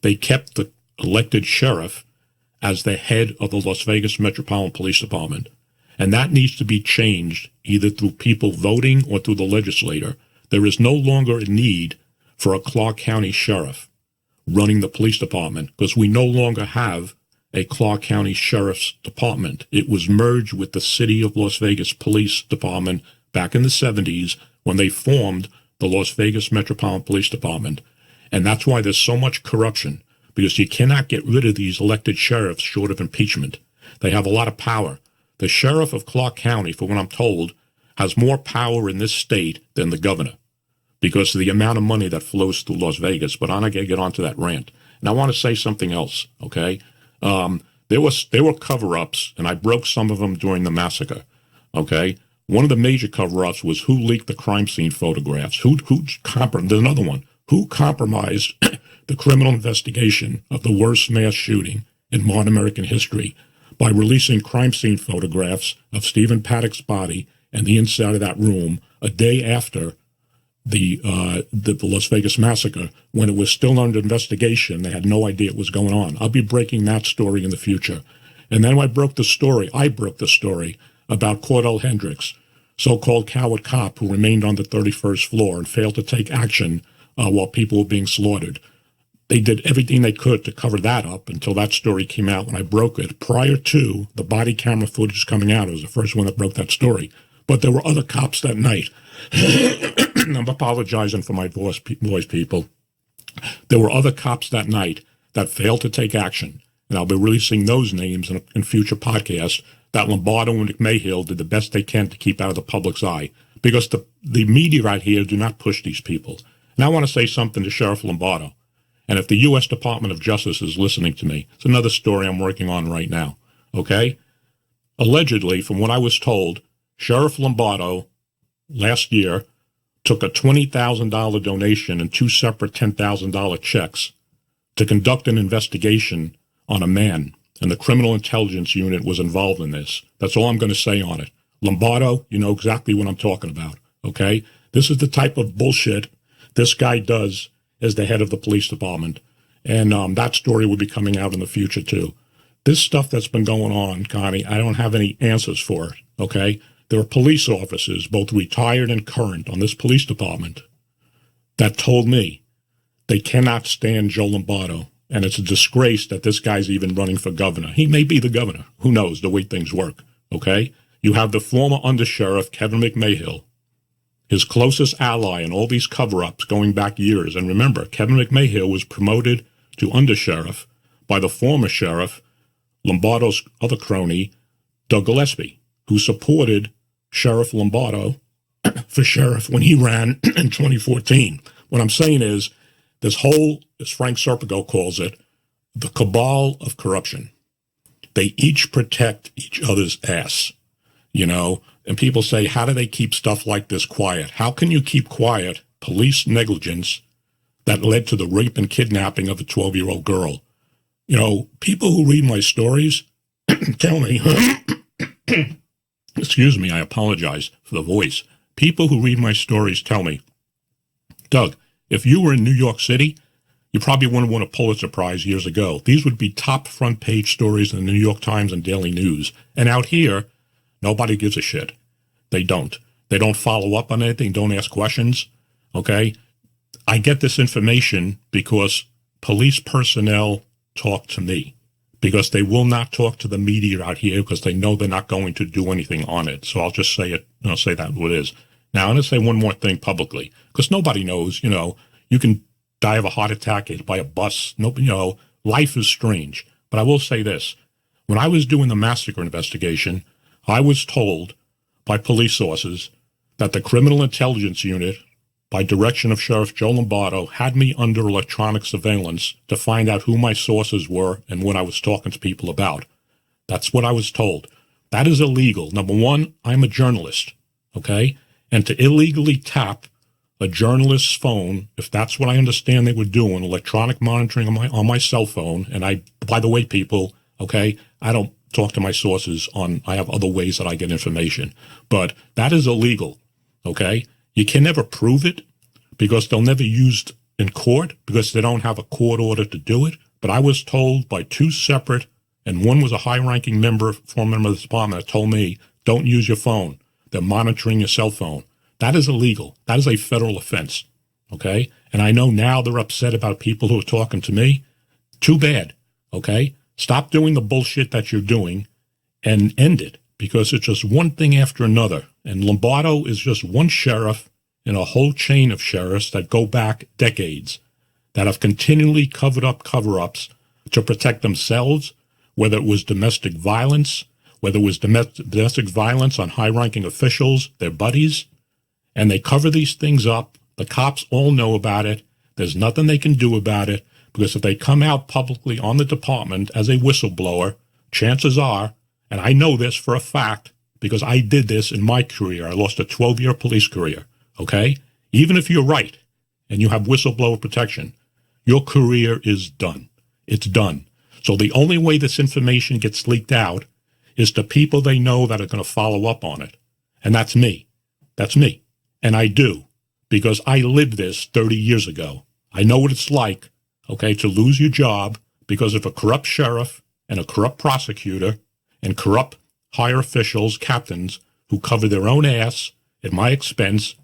they kept the elected sheriff as the head of the Las Vegas Metropolitan Police Department. And that needs to be changed either through people voting or through the legislature. There is no longer a need for a Clark County sheriff running the police department because we no longer have a Clark County Sheriff's Department. It was merged with the City of Las Vegas Police Department back in the 70s when they formed the Las Vegas Metropolitan Police Department. And that's why there's so much corruption, because you cannot get rid of these elected sheriffs short of impeachment. They have a lot of power. The sheriff of Clark County, for what I'm told, has more power in this state than the governor, because of the amount of money that flows through Las Vegas. But I'm not going to get onto that rant. And I want to say something else, okay? There were cover-ups, and I broke some of them during the massacre, okay? One of the major cover-ups was who leaked the crime scene photographs. There's another one. Who compromised the criminal investigation of the worst mass shooting in modern American history by releasing crime scene photographs of Stephen Paddock's body and the inside of that room a day after the Las Vegas massacre, when it was still under investigation. They had no idea what was going on. I'll be breaking that story in the future. And then I broke the story about Cordell Hendricks, so-called coward cop who remained on the 31st floor and failed to take action while people were being slaughtered. They did everything they could to cover that up until that story came out when I broke it. Prior to the body camera footage coming out, I was the first one that broke that story. But there were other cops that night. I'm apologizing for my voice, people. There were other cops that night that failed to take action, and I'll be releasing those names in future podcasts, that Lombardo and McMahill did the best they can to keep out of the public's eye, because the media right here do not push these people. And I want to say something to Sheriff Lombardo, and if the U.S. Department of Justice is listening to me, it's another story I'm working on right now, okay? Allegedly, from what I was told, Sheriff Lombardo last year took a $20,000 donation and 2 separate $10,000 checks to conduct an investigation on a man, and the criminal intelligence unit was involved in this. That's all I'm going to say on it. Lombardo, you know exactly what I'm talking about, okay? This is the type of bullshit this guy does as the head of the police department. And that story will be coming out in the future, too. This stuff that's been going on, Connie, I don't have any answers for it, okay? There are police officers, both retired and current, on this police department that told me they cannot stand Joe Lombardo. And it's a disgrace that this guy's even running for governor. He may be the governor. Who knows the way things work, okay? You have the former undersheriff, Kevin McMahill, his closest ally in all these cover-ups going back years. And remember, Kevin McMahill was promoted to undersheriff by the former sheriff, Lombardo's other crony, Doug Gillespie, who supported Sheriff Lombardo for sheriff when he ran in 2014. What I'm saying is, this whole, as Frank Serpico calls it, the cabal of corruption. They each protect each other's ass, you know? And people say, how do they keep stuff like this quiet? How can you keep quiet police negligence that led to the rape and kidnapping of a 12-year-old girl? You know, people who read my stories tell me, excuse me, I apologize for the voice. People who read my stories tell me, Doug, if you were in New York City, you probably wouldn't have won a Pulitzer Prize years ago. These would be top front page stories in the New York Times and Daily News. And out here, nobody gives a shit. They don't. They don't follow up on anything, don't ask questions, okay? I get this information because police personnel talk to me, because they will not talk to the media out here because they know they're not going to do anything on it. So I'll just say it, say that what it is. Now, I'm going to say one more thing publicly, because nobody knows, you can die of a heart attack, hit by a bus. Nobody, life is strange. But I will say this. When I was doing the massacre investigation, I was told by police sources that the Criminal Intelligence Unit, by direction of Sheriff Joe Lombardo, had me under electronic surveillance to find out who my sources were and what I was talking to people about. That's what I was told. That is illegal. Number one, I'm a journalist, okay? And to illegally tap a journalist's phone, if that's what I understand they were doing, electronic monitoring on my cell phone, and by the way, people, okay, I don't talk to my sources I have other ways that I get information, but that is illegal, okay? You can never prove it because they'll never use it in court because they don't have a court order to do it. But I was told by two separate, and one was a high-ranking former member of the department that told me, don't use your phone. They're monitoring your cell phone. That is illegal. That is a federal offense, okay? And I know now they're upset about people who are talking to me. Too bad, okay? Stop doing the bullshit that you're doing and end it, because it's just one thing after another. And Lombardo is just one sheriff in a whole chain of sheriffs that go back decades that have continually covered up cover-ups to protect themselves, whether it was domestic violence, whether it was domestic violence on high-ranking officials, their buddies, and they cover these things up. The cops all know about it. There's nothing they can do about it, because if they come out publicly on the department as a whistleblower, chances are, and I know this for a fact because I did this in my career. I lost a 12-year police career, okay? Even if you're right and you have whistleblower protection, your career is done. It's done. So the only way this information gets leaked out is to people they know that are going to follow up on it. And that's me. That's me. And I do, because I lived this 30 years ago. I know what it's like, okay, to lose your job because of a corrupt sheriff and a corrupt prosecutor and corrupt higher officials, captains, who covered their own ass at my expense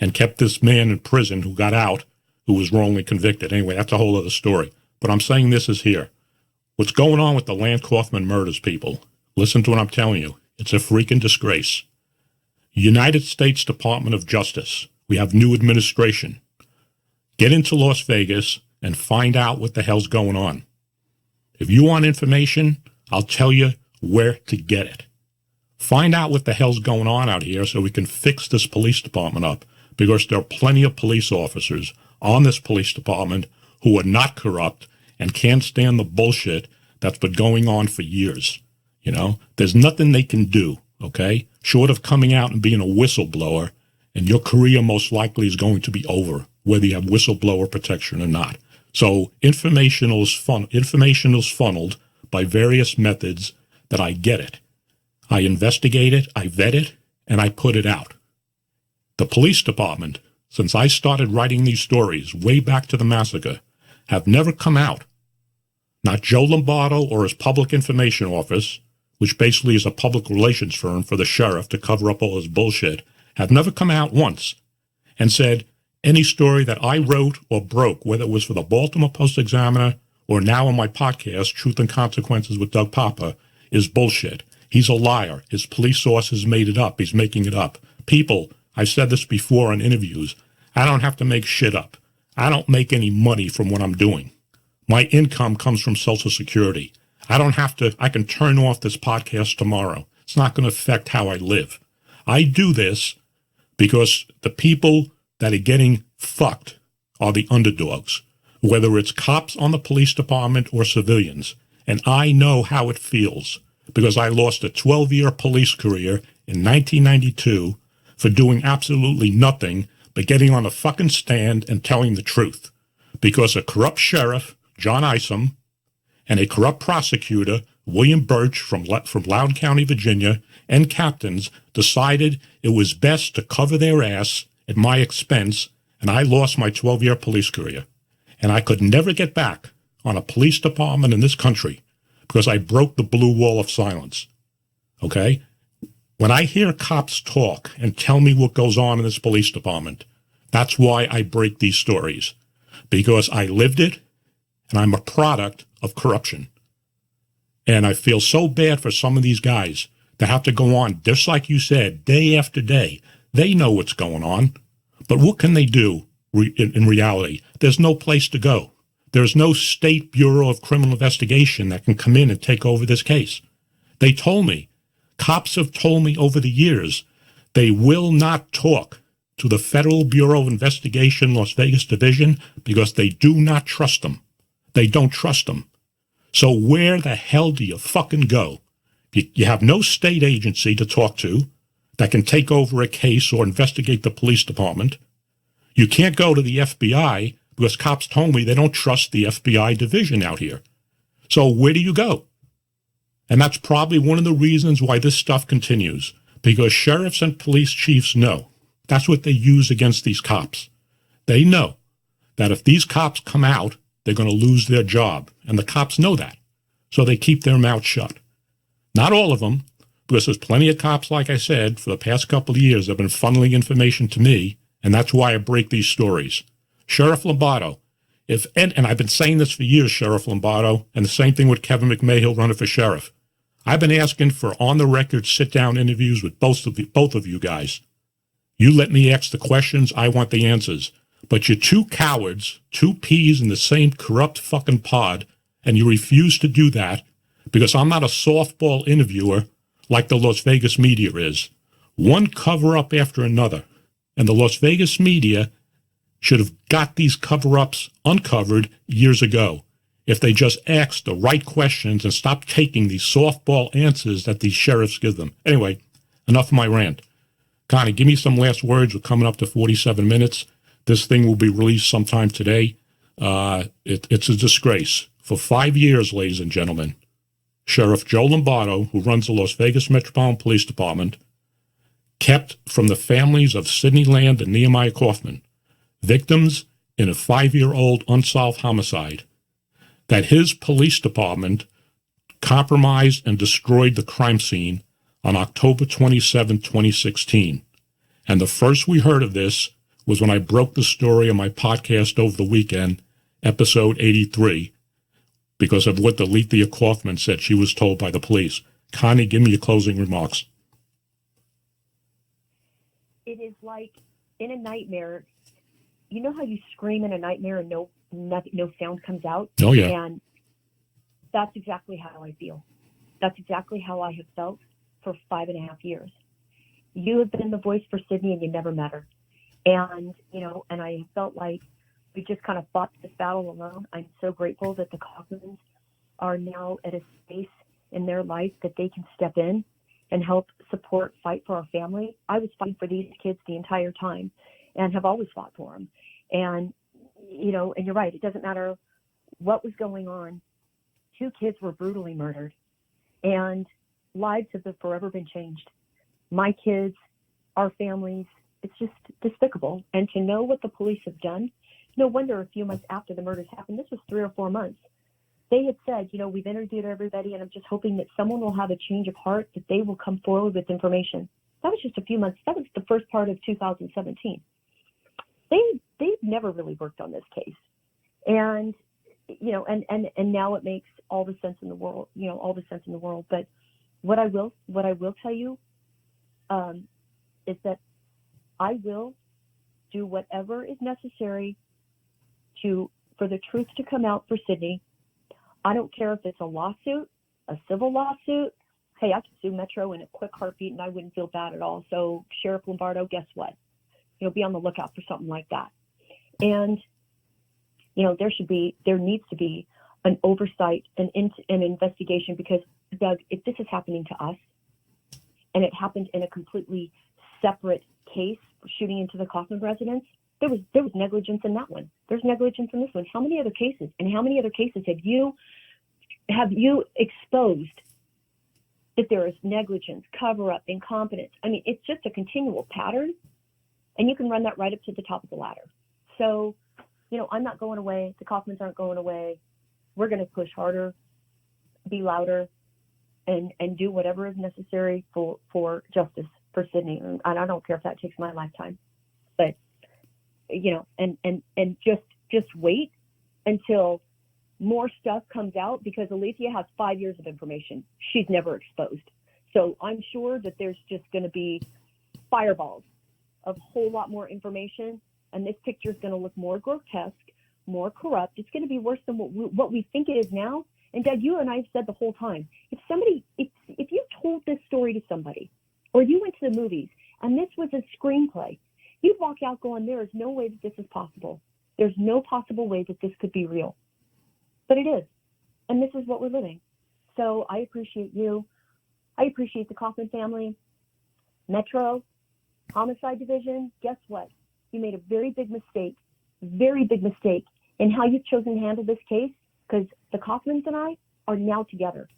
and kept this man in prison who got out, who was wrongly convicted. Anyway, that's a whole other story. But I'm saying this is here. What's going on with the Land Kaufman murders, people? Listen to what I'm telling you. It's a freaking disgrace. United States Department of Justice. We have new administration. Get into Las Vegas and find out what the hell's going on. If you want information, I'll tell you where to get it. Find out what the hell's going on out here so we can fix this police department up, because there are plenty of police officers on this police department who are not corrupt and can't stand the bullshit that's been going on for years. There's nothing they can do, okay, short of coming out and being a whistleblower, and your career most likely is going to be over, whether you have whistleblower protection or not. So information is funneled by various methods that I get it. I investigate it, I vet it, and I put it out. The police department, since I started writing these stories way back to the massacre, have never come out. Not Joe Lombardo or his public information office, which basically is a public relations firm for the sheriff to cover up all his bullshit, have never come out once and said any story that I wrote or broke, whether it was for the Baltimore Post-Examiner or now on my podcast, Truth and Consequences with Doug Poppa, is bullshit. He's a liar. His police sources made it up. He's making it up. People, I've said this before in interviews, I don't have to make shit up. I don't make any money from what I'm doing. My income comes from Social Security. I can turn off this podcast tomorrow. It's not going to affect how I live. I do this because the people that are getting fucked are the underdogs, whether it's cops on the police department or civilians. And I know how it feels because I lost a 12-year police career in 1992 for doing absolutely nothing but getting on a fucking stand and telling the truth. Because a corrupt sheriff, John Isom, and a corrupt prosecutor, William Birch from Loudoun County, Virginia, and captains decided it was best to cover their ass at my expense, and I lost my 12-year police career. And I could never get back on a police department in this country because I broke the blue wall of silence. Okay? When I hear cops talk and tell me what goes on in this police department, that's why I break these stories. Because I lived it, and I'm a product of corruption. And I feel so bad for some of these guys to have to go on, just like you said, day after day. They know what's going on. But what can they do in reality? There's no place to go. There's no State Bureau of Criminal Investigation that can come in and take over this case. They told me, cops have told me over the years, they will not talk to the Federal Bureau of Investigation Las Vegas Division because they do not trust them. They don't trust them. So where the hell do you fucking go? You have no state agency to talk to that can take over a case or investigate the police department. You can't go to the FBI because cops told me they don't trust the FBI division out here. So where do you go? And that's probably one of the reasons why this stuff continues, because sheriffs and police chiefs know. That's what they use against these cops. They know that if these cops come out, they're going to lose their job. And the cops know that. So they keep their mouth shut. Not all of them, because there's plenty of cops, like I said, for the past couple of years have been funneling information to me, and that's why I break these stories. Sheriff Lombardo, and I've been saying this for years, Sheriff Lombardo, and the same thing with Kevin McMahill running for sheriff. I've been asking for on-the-record sit-down interviews with both of you guys. You let me ask the questions, I want the answers. But you're two cowards, two peas in the same corrupt fucking pod, and you refuse to do that because I'm not a softball interviewer like the Las Vegas media is. One cover-up after another. And the Las Vegas media should have got these cover-ups uncovered years ago if they just asked the right questions and stopped taking these softball answers that these sheriffs give them. Anyway, enough of my rant. Connie, give me some last words. We're coming up to 47 minutes. This thing will be released sometime today. It's a disgrace. For 5 years, ladies and gentlemen, Sheriff Joe Lombardo, who runs the Las Vegas Metropolitan Police Department, kept from the families of Connie Land and Nehemiah Kaufman, victims in a 5-year-old unsolved homicide, that his police department compromised and destroyed the crime scene on October 27, 2016. And the first we heard of this was when I broke the story on my podcast over the weekend, episode 83, because of what Alethea Kaufman said she was told by the police. Connie, give me your closing remarks. It is like in a nightmare. You know how you scream in a nightmare and no sound comes out? Oh, yeah. And that's exactly how I feel. That's exactly how I have felt for 5.5 years. You have been the voice for Sydney and you never met her. And, and I felt like we just kind of fought this battle alone. I'm so grateful that the Kaufmans are now at a space in their life that they can step in and help support, fight for our family. I was fighting for these kids the entire time and have always fought for them. And, and you're right, it doesn't matter what was going on. 2 kids were brutally murdered, and lives have forever been changed. My kids, our families, it's just despicable. And to know what the police have done, no wonder a few months after the murders happened, this was 3 or 4 months, they had said, we've interviewed everybody, and I'm just hoping that someone will have a change of heart, that they will come forward with information. That was just a few months. That was the first part of 2017. They've never really worked on this case. And, and now it makes all the sense in the world, all the sense in the world. But what I will tell you is that I will do whatever is necessary for the truth to come out for Sydney. I don't care if it's a lawsuit, a civil lawsuit. Hey, I could sue Metro in a quick heartbeat and I wouldn't feel bad at all. So Sheriff Lombardo, guess what? Be on the lookout for something like that. And, there needs to be an oversight, an investigation, because Doug, if this is happening to us and it happened in a completely separate case, shooting into the Kaufman residence, there was negligence in that one. There's negligence in this one. How many other cases have you exposed that there is negligence, cover-up, incompetence? I mean, it's just a continual pattern, and you can run that right up to the top of the ladder. So, I'm not going away. The Kaufmans aren't going away. We're going to push harder, be louder, and do whatever is necessary for justice for Sydney. And I don't care if that takes my lifetime, but and just wait until more stuff comes out, because Alicia has 5 years of information she's never exposed. So I'm sure that there's just going to be fireballs of a whole lot more information, and this picture is going to look more grotesque, more corrupt. It's going to be worse than what we think it is now. And Dad, you and I have said the whole time, if you told this story to somebody, or you went to the movies and this was a screenplay, you'd walk out going, there is no way that this is possible. There's no possible way that this could be real. But it is. And this is what we're living. So I appreciate you. I appreciate the Kaufman family. Metro, Homicide Division, guess what? You made a very big mistake in how you've chosen to handle this case, because the Kaufmans and I are now together.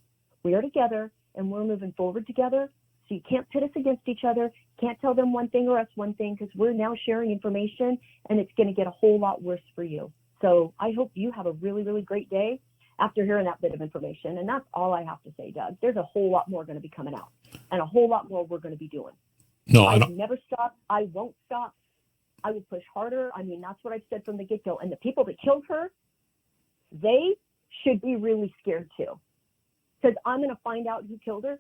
We are together, and we're moving forward together. So you can't pit us against each other. Can't tell them one thing or us one thing, because we're now sharing information, and it's going to get a whole lot worse for you. So I hope you have a really, really great day after hearing that bit of information. And that's all I have to say, Doug. There's a whole lot more going to be coming out, and a whole lot more we're going to be doing. No, I've never stopped. I won't stop. I will push harder. I mean, that's what I've said from the get-go. And the people that killed her, they should be really scared too, because I'm going to find out who killed her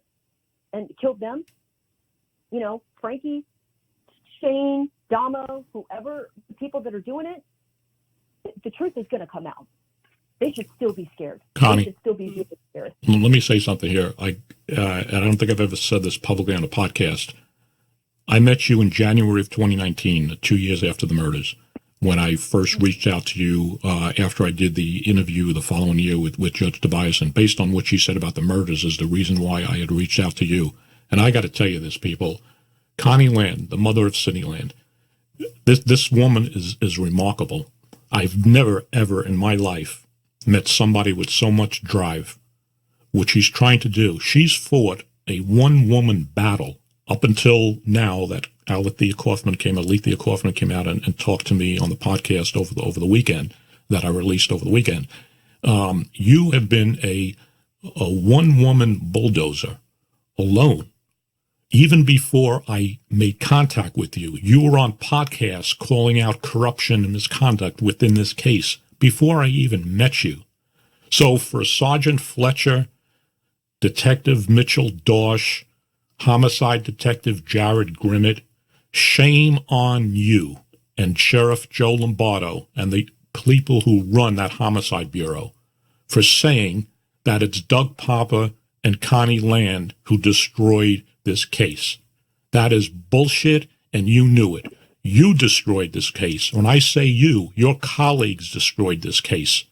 and killed them. Frankie, Shane, Damo, whoever, the people that are doing it, the truth is going to come out. They should still be scared. Connie, they should still be really scared. Let me say something here. I don't think I've ever said this publicly on a podcast. I met you in January of 2019, 2 years after the murders, when I first reached out to you after I did the interview the following year with Judge Tobias, and based on what she said about the murders is the reason why I had reached out to you. And I got to tell you this, people. Connie Land, the mother of Sydney Land, this woman is remarkable. I've never, ever in my life met somebody with so much drive, which she's trying to do. She's fought a one-woman battle up until now that Alethea Kaufman came out and talked to me on the podcast over the weekend that I released over the weekend. You have been a one-woman bulldozer alone. Even before I made contact with you, you were on podcasts calling out corruption and misconduct within this case before I even met you. So for Sergeant Fletcher, Detective Mitchell Dosh, Homicide Detective Jared Grimmett, shame on you and Sheriff Joe Lombardo and the people who run that Homicide Bureau for saying that it's Doug Poppa and Connie Land who destroyed this case. That is bullshit, and you knew it. You destroyed this case. When I say you, your colleagues destroyed this case.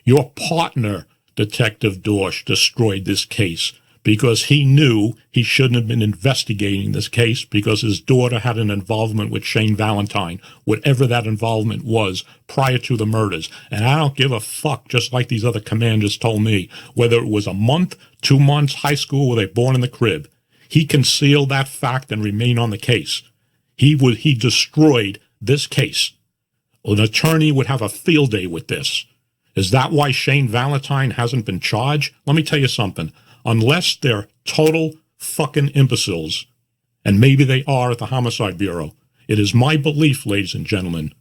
Your partner, Detective Dorsch, destroyed this case because he knew he shouldn't have been investigating this case because his daughter had an involvement with Shane Valentine, whatever that involvement was prior to the murders. And I don't give a fuck, just like these other commanders told me, whether it was a month, 2 months, high school, or they born in the crib. He concealed that fact and remained on the case. He destroyed this case. An attorney would have a field day with this. Is that why Shane Valentine hasn't been charged? Let me tell you something. Unless they're total fucking imbeciles, and maybe they are at the Homicide Bureau, it is my belief, ladies and gentlemen,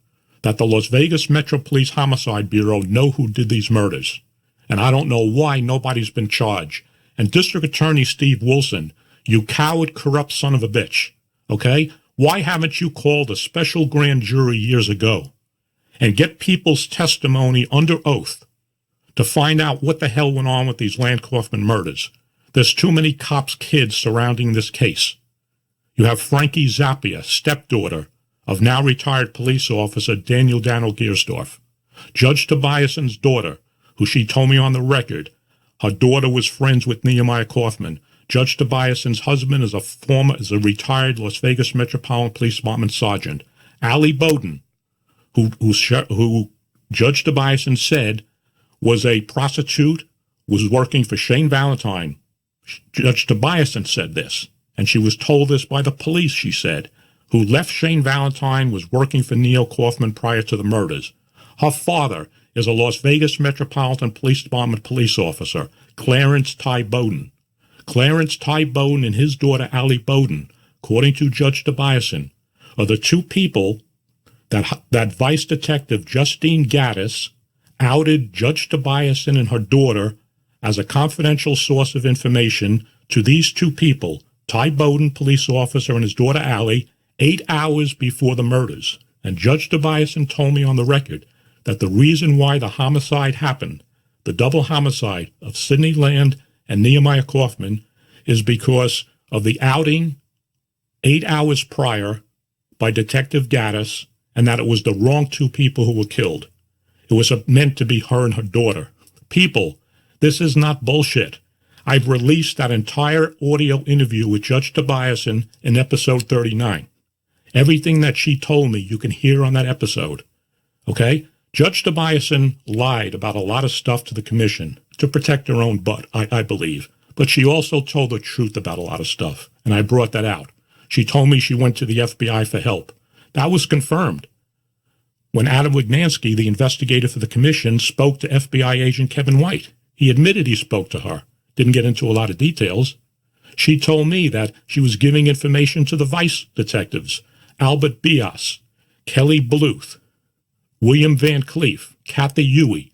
that the Las Vegas Metro Police Homicide Bureau know who did these murders. And I don't know why nobody's been charged. And District Attorney Steve Wilson, you coward, corrupt son of a bitch, okay? Why haven't you called a special grand jury years ago and get people's testimony under oath to find out what the hell went on with these Land Kaufman murders? There's too many cops' kids surrounding this case. You have Frankie Zappia, stepdaughter of now retired police officer Daniel Giersdorf. Judge Tobiason's daughter, who she told me on the record, her daughter was friends with Nehemiah Kaufman. Judge Tobiason's husband is a retired Las Vegas Metropolitan Police Department sergeant. Allie Bowden, who Judge Tobiason said was a prostitute, was working for Shane Valentine. Judge Tobiason said this, and she was told this by the police, she said, who left Shane Valentine, was working for Neo Kaufman prior to the murders. Her father is a Las Vegas Metropolitan Police Department police officer, Clarence Ty Bowden. Clarence Ty Bowden and his daughter Allie Bowden, according to Judge Tobiason, are the two people that Vice Detective Justine Gaddis outed Judge Tobiason and her daughter as a confidential source of information to these two people, Ty Bowden, police officer, and his daughter Allie, 8 hours before the murders. And Judge Tobiason told me on the record that the reason why the homicide happened, the double homicide of Sidney Land and Nehemiah Kaufman, is because of the outing 8 hours prior by Detective Gaddis, and that it was the wrong two people who were killed. It was meant to be her and her daughter. People, this is not bullshit. I've released that entire audio interview with Judge Tobiason in episode 39. Everything that she told me, you can hear on that episode. Okay? Judge Tobiason lied about a lot of stuff to the commission to protect her own butt, I believe. But she also told the truth about a lot of stuff, and I brought that out. She told me she went to the FBI for help. That was confirmed when Adam Wignansky, the investigator for the commission, spoke to FBI agent Kevin White. He admitted he spoke to her. Didn't get into a lot of details. She told me that she was giving information to the vice detectives, Albert Bias, Kelly Bluth, William Van Cleef, Kathy Huey,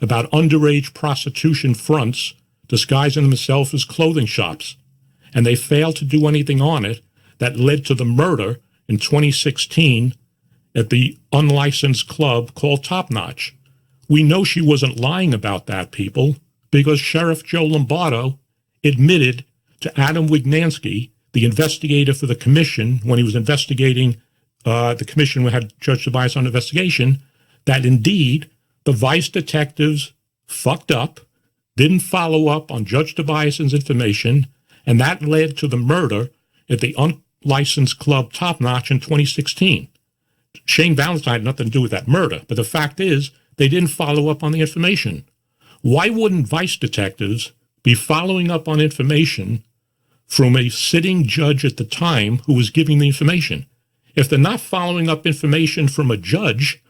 about underage prostitution fronts disguising themselves as clothing shops. And they failed to do anything on it that led to the murder in 2016 at the unlicensed club called Top Notch. We know she wasn't lying about that, people, because Sheriff Joe Lombardo admitted to Adam Wignansky, the investigator for the commission, when he was investigating the commission had Judge Tobias on investigation, that indeed the vice detectives fucked up, didn't follow up on Judge Tobiason's information, and that led to the murder at the unlicensed club Top Notch in 2016. Shane Valentine had nothing to do with that murder, but the fact is they didn't follow up on the information. Why wouldn't vice detectives be following up on information from a sitting judge at the time who was giving the information? If they're not following up information from a judge,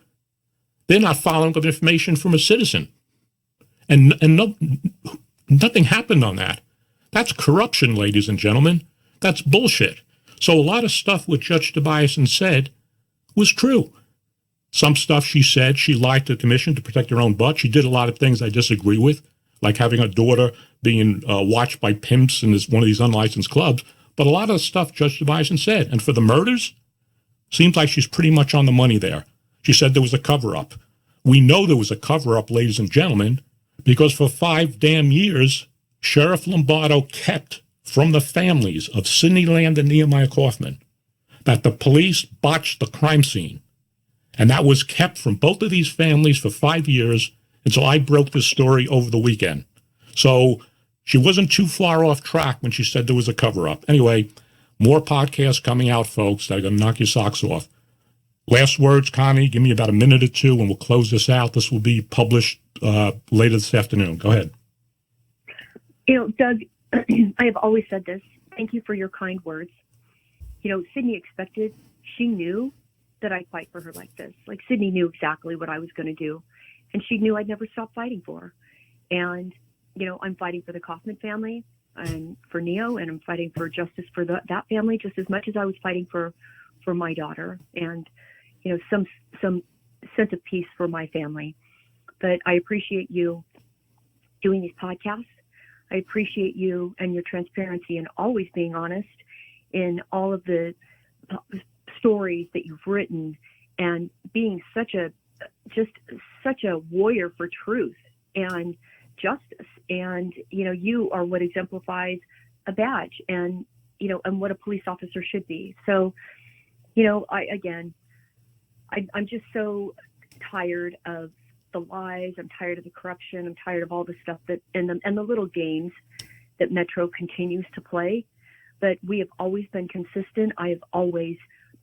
they're not following up information from a citizen. And nothing happened on that. That's corruption, ladies and gentlemen. That's bullshit. So a lot of stuff what Judge Tobiason said was true. Some stuff she said, she lied to the commission to protect her own butt. She did a lot of things I disagree with, like having a daughter being watched by pimps in one of these unlicensed clubs. But a lot of stuff Judge Tobiason said. And for the murders, seems like she's pretty much on the money there. She said there was a cover-up. We know there was a cover-up, ladies and gentlemen, because for 5 damn years, Sheriff Lombardo kept from the families of Sidney Land and Nehemiah Kaufman that the police botched the crime scene. And that was kept from both of these families for 5 years until I broke this story over the weekend. So she wasn't too far off track when she said there was a cover-up. Anyway, more podcasts coming out, folks, that are going to knock your socks off. Last words, Connie, give me about a minute or two, and we'll close this out. This will be published later this afternoon. Go ahead. Doug, I have always said this. Thank you for your kind words. Sydney expected, she knew that I'd fight for her like this. Like, Sydney knew exactly what I was going to do, and she knew I'd never stop fighting for her. And, I'm fighting for the Kaufman family and for Neo, and I'm fighting for justice for that family just as much as I was fighting for my daughter and, some sense of peace for my family. But I appreciate you doing these podcasts. I appreciate you and your transparency and always being honest in all of the stories that you've written, and being such a warrior for truth and justice. And, you are what exemplifies a badge and what a police officer should be. So, I'm just so tired of the lies. I'm tired of the corruption. I'm tired of all the stuff and the little games that Metro continues to play. But we have always been consistent.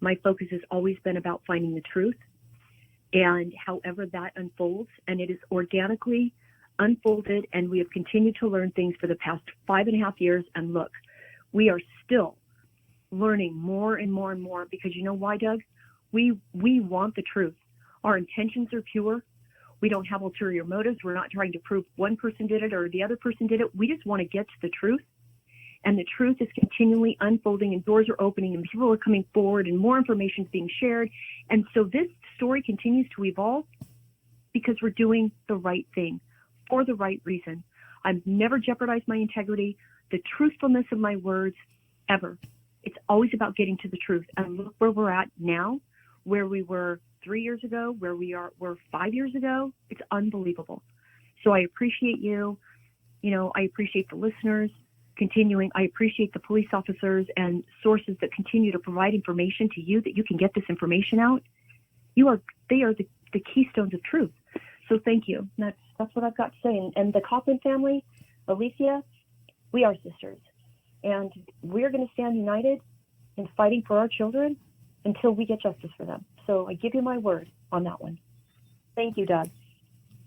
My focus has always been about finding the truth, and however that unfolds, and it is organically unfolded, and we have continued to learn things for the past 5.5 years. And look, we are still learning more and more and more, because you know why, Doug? We want the truth. Our intentions are pure. We don't have ulterior motives. We're not trying to prove one person did it or the other person did it. We just want to get to the truth. And the truth is continually unfolding, and doors are opening, and people are coming forward, and more information is being shared. And so this story continues to evolve because we're doing the right thing for the right reason. I've never jeopardized my integrity, the truthfulness of my words, ever. It's always about getting to the truth. And look where we're at now, where we were 3 years ago, where we're 5 years ago. It's unbelievable. So I appreciate you. I appreciate the listeners continuing. I appreciate the police officers and sources that continue to provide information to you, that you can get this information out. They are the keystones of truth. So thank you. That's what I've got to say. And the Kaufman family, Alicia, we are sisters, and we're going to stand united in fighting for our children until we get justice for them. So I give you my word on that one. Thank you, Doug.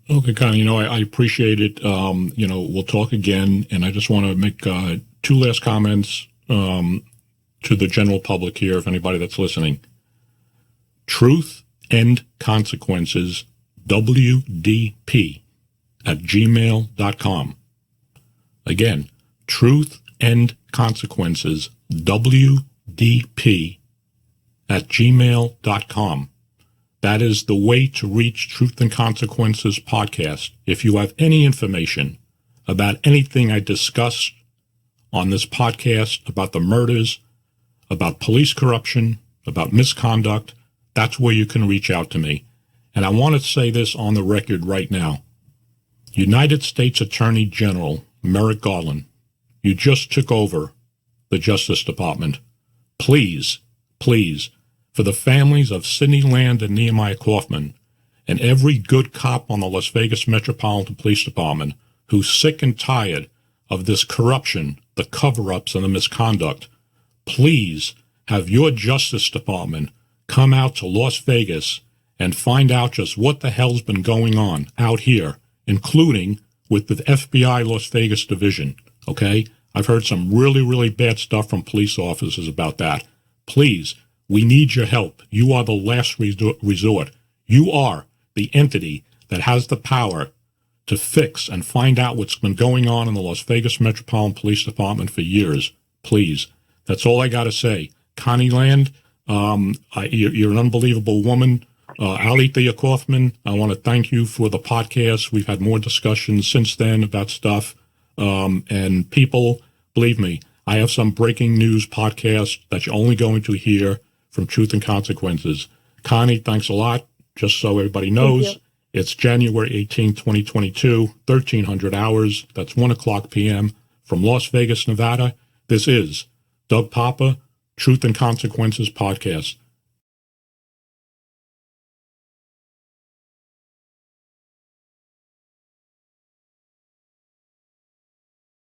Okay, Connie, I appreciate it. We'll talk again, and I just want to make two last comments to the general public here, if anybody that's listening. Truth and Consequences, WDP @gmail.com. Again, Truth and Consequences, WDP @gmail.com. That is the way to reach Truth and Consequences podcast. If you have any information about anything I discussed on this podcast, about the murders, about police corruption, about misconduct, that's where you can reach out to me. And I want to say this on the record right now. United States Attorney General Merrick Garland, you just took over the Justice Department. Please, for the families of Connie Land and Nehemiah Kaufman, and every good cop on the Las Vegas Metropolitan Police Department who's sick and tired of this corruption, the cover-ups, and the misconduct, please have your Justice Department come out to Las Vegas and find out just what the hell's been going on out here, including with the FBI Las Vegas division, okay? I've heard some really, really bad stuff from police officers about that. Please, we need your help. You are the last resort. You are the entity that has the power to fix and find out what's been going on in the Las Vegas Metropolitan Police Department for years. Please. That's all I got to say. Connie Land, you're an unbelievable woman. Alethea Kaufman, I want to thank you for the podcast. We've had more discussions since then about stuff. And people, believe me, I have some breaking news podcasts that you're only going to hear from Truth and Consequences. Connie, thanks a lot. Just so everybody knows, it's January 18, 2022, 1300 hours. That's 1 o'clock p.m. from Las Vegas, Nevada. This is Doug Poppa, Truth and Consequences podcast.